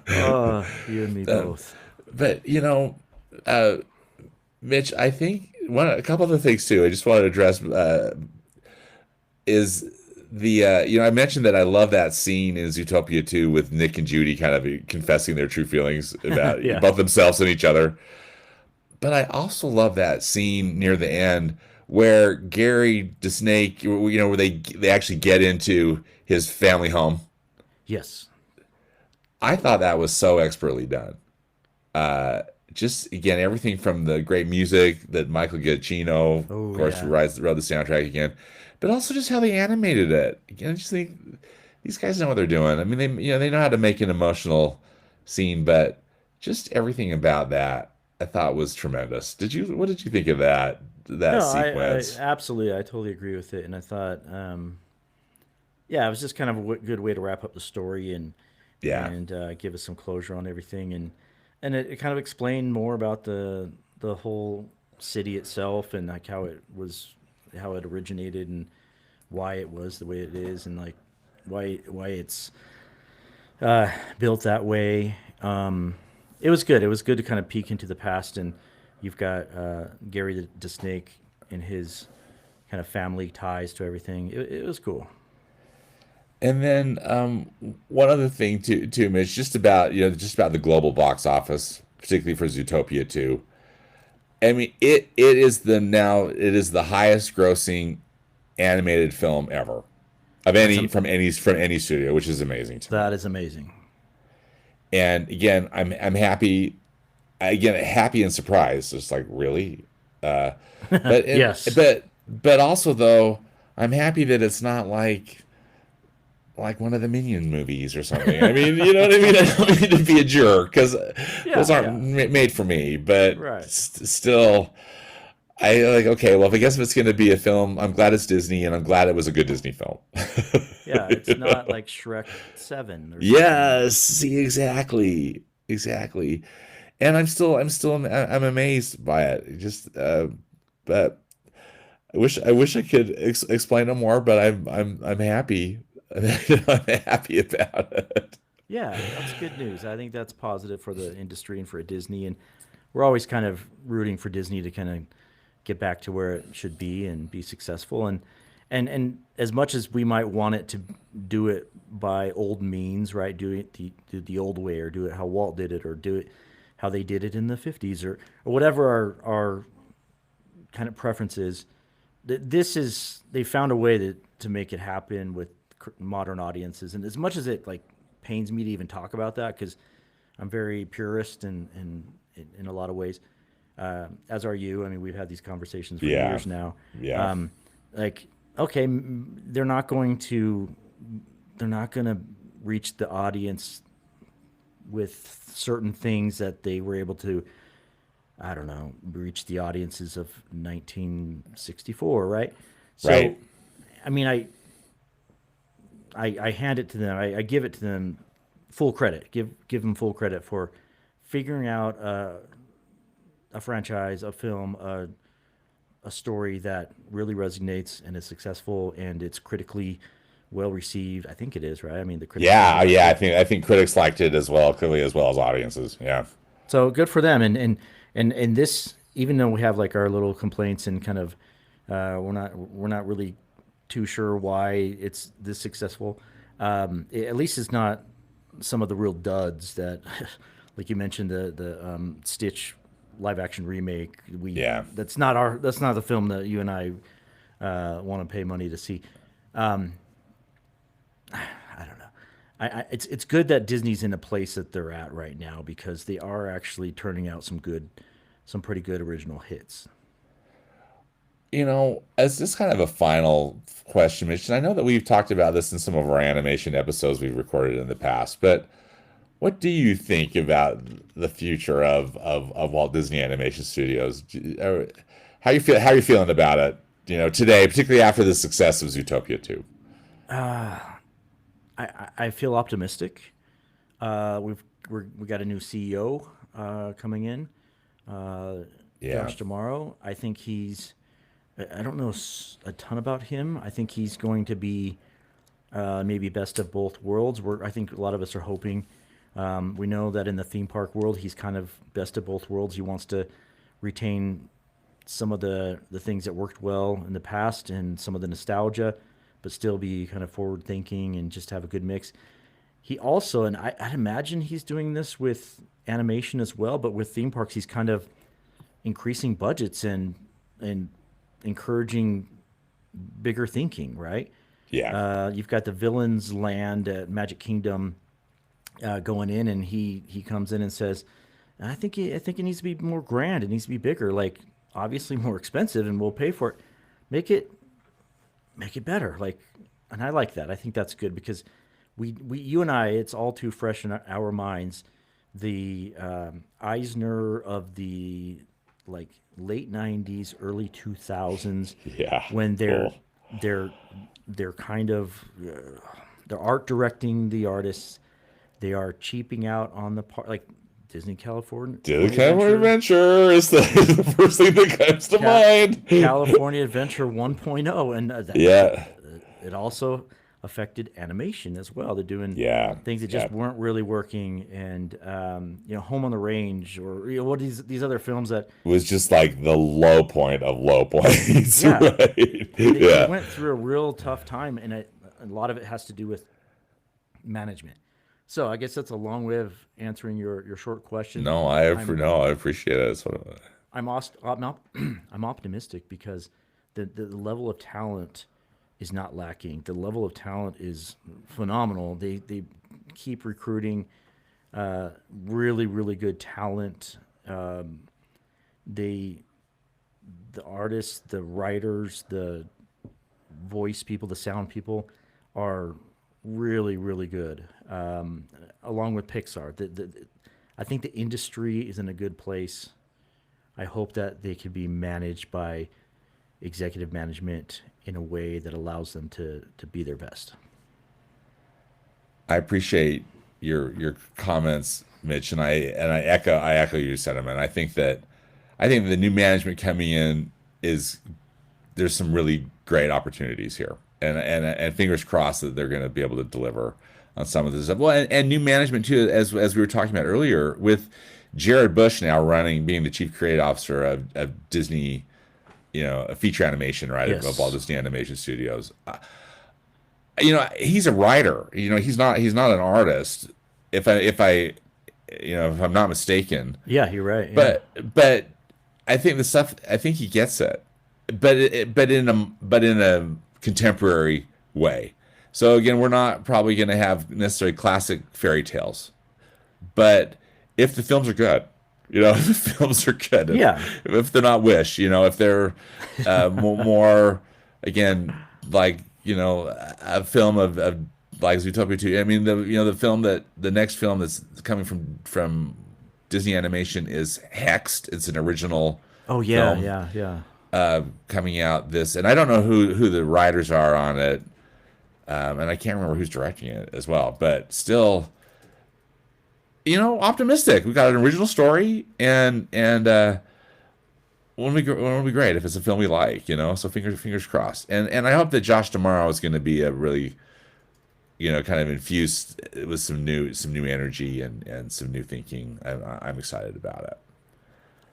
Oh, you and me both. But Mitch, I think a couple other things too. I just wanted to address is the I mentioned that I love that scene in Zootopia 2 with Nick and Judy kind of confessing their true feelings about Yeah. both themselves and each other. But I also love that scene near the end where Gary DeSnake, where they actually get into his family home. Yes. I thought that was so expertly done. Just again, everything from the great music that Michael Giacchino, of course, yeah. wrote the soundtrack again, but also just how they animated it. Again, I just think these guys know what they're doing. I mean, they know how to make an emotional scene, but just everything about that I thought was tremendous. What did you think of that No, I sequence? absolutely, I totally agree with it. And I thought, yeah, it was just kind of a good way to wrap up the story Yeah. and give us some closure on everything, and it kind of explained more about the whole city itself and like how it originated and why it was the way it is and like why it's built that way. It was good. It was good to kind of peek into the past, and you've got Gary the Snake and his kind of family ties to everything. It was cool. And then one other thing too, Mitch, just about the global box office, particularly for Zootopia 2. I mean, it is the highest grossing animated film ever of That's any from any studio, which is amazing to me. that is amazing. And again, I'm happy, again happy and surprised. It's like really, but Yes. but also though, I'm happy that it's not like one of the Minion movies or something. I mean, you know what I mean? I don't mean to be a jerk because those Yeah. aren't Yeah. made for me, but Right. still, I like, okay, well, if I guess if it's going to be a film, I'm glad it's Disney and I'm glad it was a good Disney film. Yeah. It's not like Shrek 7 or something. Yes, see, exactly. Exactly. And I'm amazed by it. Just, but I wish I could explain it more, but I'm happy. I'm happy about it. Yeah, that's good news. I think that's positive for the industry and for Disney. And we're always kind of rooting for Disney to kind of get back to where it should be and be successful. And as much as we might want it to do it by old means, right? Do it the old way, or do it how Walt did it, or do it how they did it in the 50s, or whatever our kind of preferences. This is they found a way to make it happen with modern audiences. And as much as it like pains me to even talk about that, because I'm very purist in a lot of ways, as are you. I mean, we've had these conversations for Yeah, years now. yeah, Um, like, okay, they're not gonna reach the audience with certain things that they were able to, I don't know, reach the audiences of 1964, right? So, right. I mean, I hand it to them. I give it to them full credit. Give them full credit for figuring out a franchise, a film, a story that really resonates and is successful and it's critically well received. I think it is, right? I mean, the critics really Yeah, liked yeah. it. I think critics liked it as well, clearly as well as audiences. Yeah, So good for them. And this, even though we have like our little complaints and kind of we're not really too sure why it's this successful. At least it's not some of the real duds that, like you mentioned, the Stitch live action remake. We yeah. that's not the film that you and I want to pay money to see. Um, I don't know. It's good that Disney's in a place that they're at right now because they are actually turning out some pretty good original hits. You know, as just kind of a final question, Mitch, and I know that we've talked about this in some of our animation episodes we've recorded in the past, but what do you think about the future of Walt Disney Animation Studios? How are you feeling about it, you know, today, particularly after the success of Zootopia 2? I feel optimistic. We got a new CEO coming in, uh, Yeah. Josh Tomorrow. I think I don't know a ton about him. I think he's going to be maybe best of both worlds. I think a lot of us are hoping. We know that in the theme park world, he's kind of best of both worlds. He wants to retain some of the things that worked well in the past and some of the nostalgia, but still be kind of forward thinking and just have a good mix. He also, and I'd imagine he's doing this with animation as well, but with theme parks, he's kind of increasing budgets and encouraging bigger thinking, right? Yeah. You've got the Villains Land at Magic Kingdom going in, and he comes in and says, I think it needs to be more grand. It needs to be bigger. Like obviously more expensive, and we'll pay for it. Make it make it better. Like, and I like that. I think that's good because we you and I, it's all too fresh in our minds the Eisner of the like late 90s, early 2000s, Yeah. when Cool. they're kind of they're art directing the artists. They are cheaping out on the part, like Disney California. Disney California Adventure is the first thing that comes to mind. California Adventure 1.0, and Yeah. it also affected animation as well. They're doing Yeah. things that just weren't really working, and Home on the Range, or what these other films that Was just like the low point of low points. Yeah. Right. they went through a real tough time, and a lot of it has to do with management. So I guess that's a long way of answering your short question. No, I appreciate it. I'm optimistic because the level of talent is not lacking. The level of talent is phenomenal. They keep recruiting really, really good talent. The artists, the writers, the voice people, the sound people are really, really good. Along with Pixar, I think the industry is in a good place. I hope that they can be managed by executive management in a way that allows them to be their best. I appreciate your comments, Mitch, and I echo your sentiment. I think the new management coming in there's some really great opportunities here, and fingers crossed that they're going to be able to deliver on some of this stuff. Well, and new management too, as we were talking about earlier, with Jared Bush now being the chief creative officer of Disney, a feature animation, right, Yes. of Walt Disney Animation Studios. He's a writer. He's not an artist. If I'm not mistaken. Yeah, you're right. Yeah. But I think he gets it. But in a contemporary way. So again, we're not probably going to have necessarily classic fairy tales, but if the films are good, if the films are good, if they're not Wish, if they're more again like a film of like Zootopia 2. I mean the next film that's coming from Disney Animation is Hexed. It's an original. Oh yeah, film, yeah. Coming out and I don't know who the writers are on it. And I can't remember who's directing it as well, but still, optimistic. We've got an original story, and won't be great if it's a film we like, So fingers crossed. And I hope that Josh D'Amaro is going to be a really, kind of infused with some new energy and some new thinking. I'm excited about it.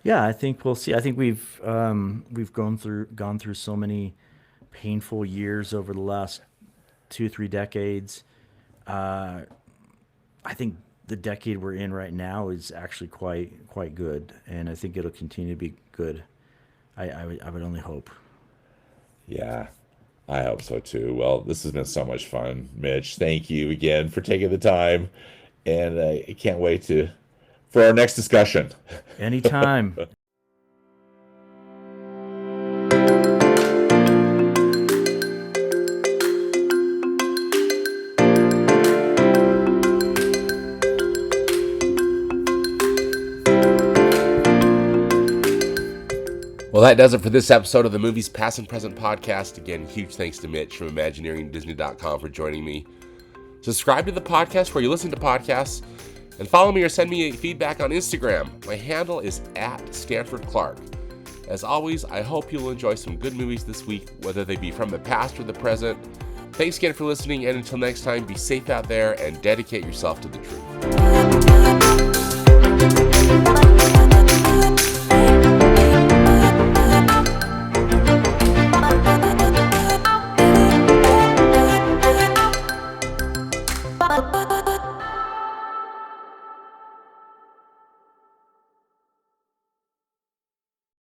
Yeah, I think we'll see. I think we've gone through so many painful years over the last 2-3 decades. I think the decade we're in right now is actually quite good, and I think it'll continue to be good. I would only hope. Yeah, I hope so too. Well, this has been so much fun, Mitch. Thank you again for taking the time, and I can't wait for our next discussion. Anytime. Well, that does it for this episode of the Movies Past and Present podcast. Again, huge thanks to Mitch from ImagineeringDisney.com for joining me. Subscribe to the podcast where you listen to podcasts, and follow me or send me feedback on Instagram. My handle is @StanfordClark. As always, I hope you'll enjoy some good movies this week, whether they be from the past or the present. Thanks again for listening, and until next time, be safe out there and dedicate yourself to the truth.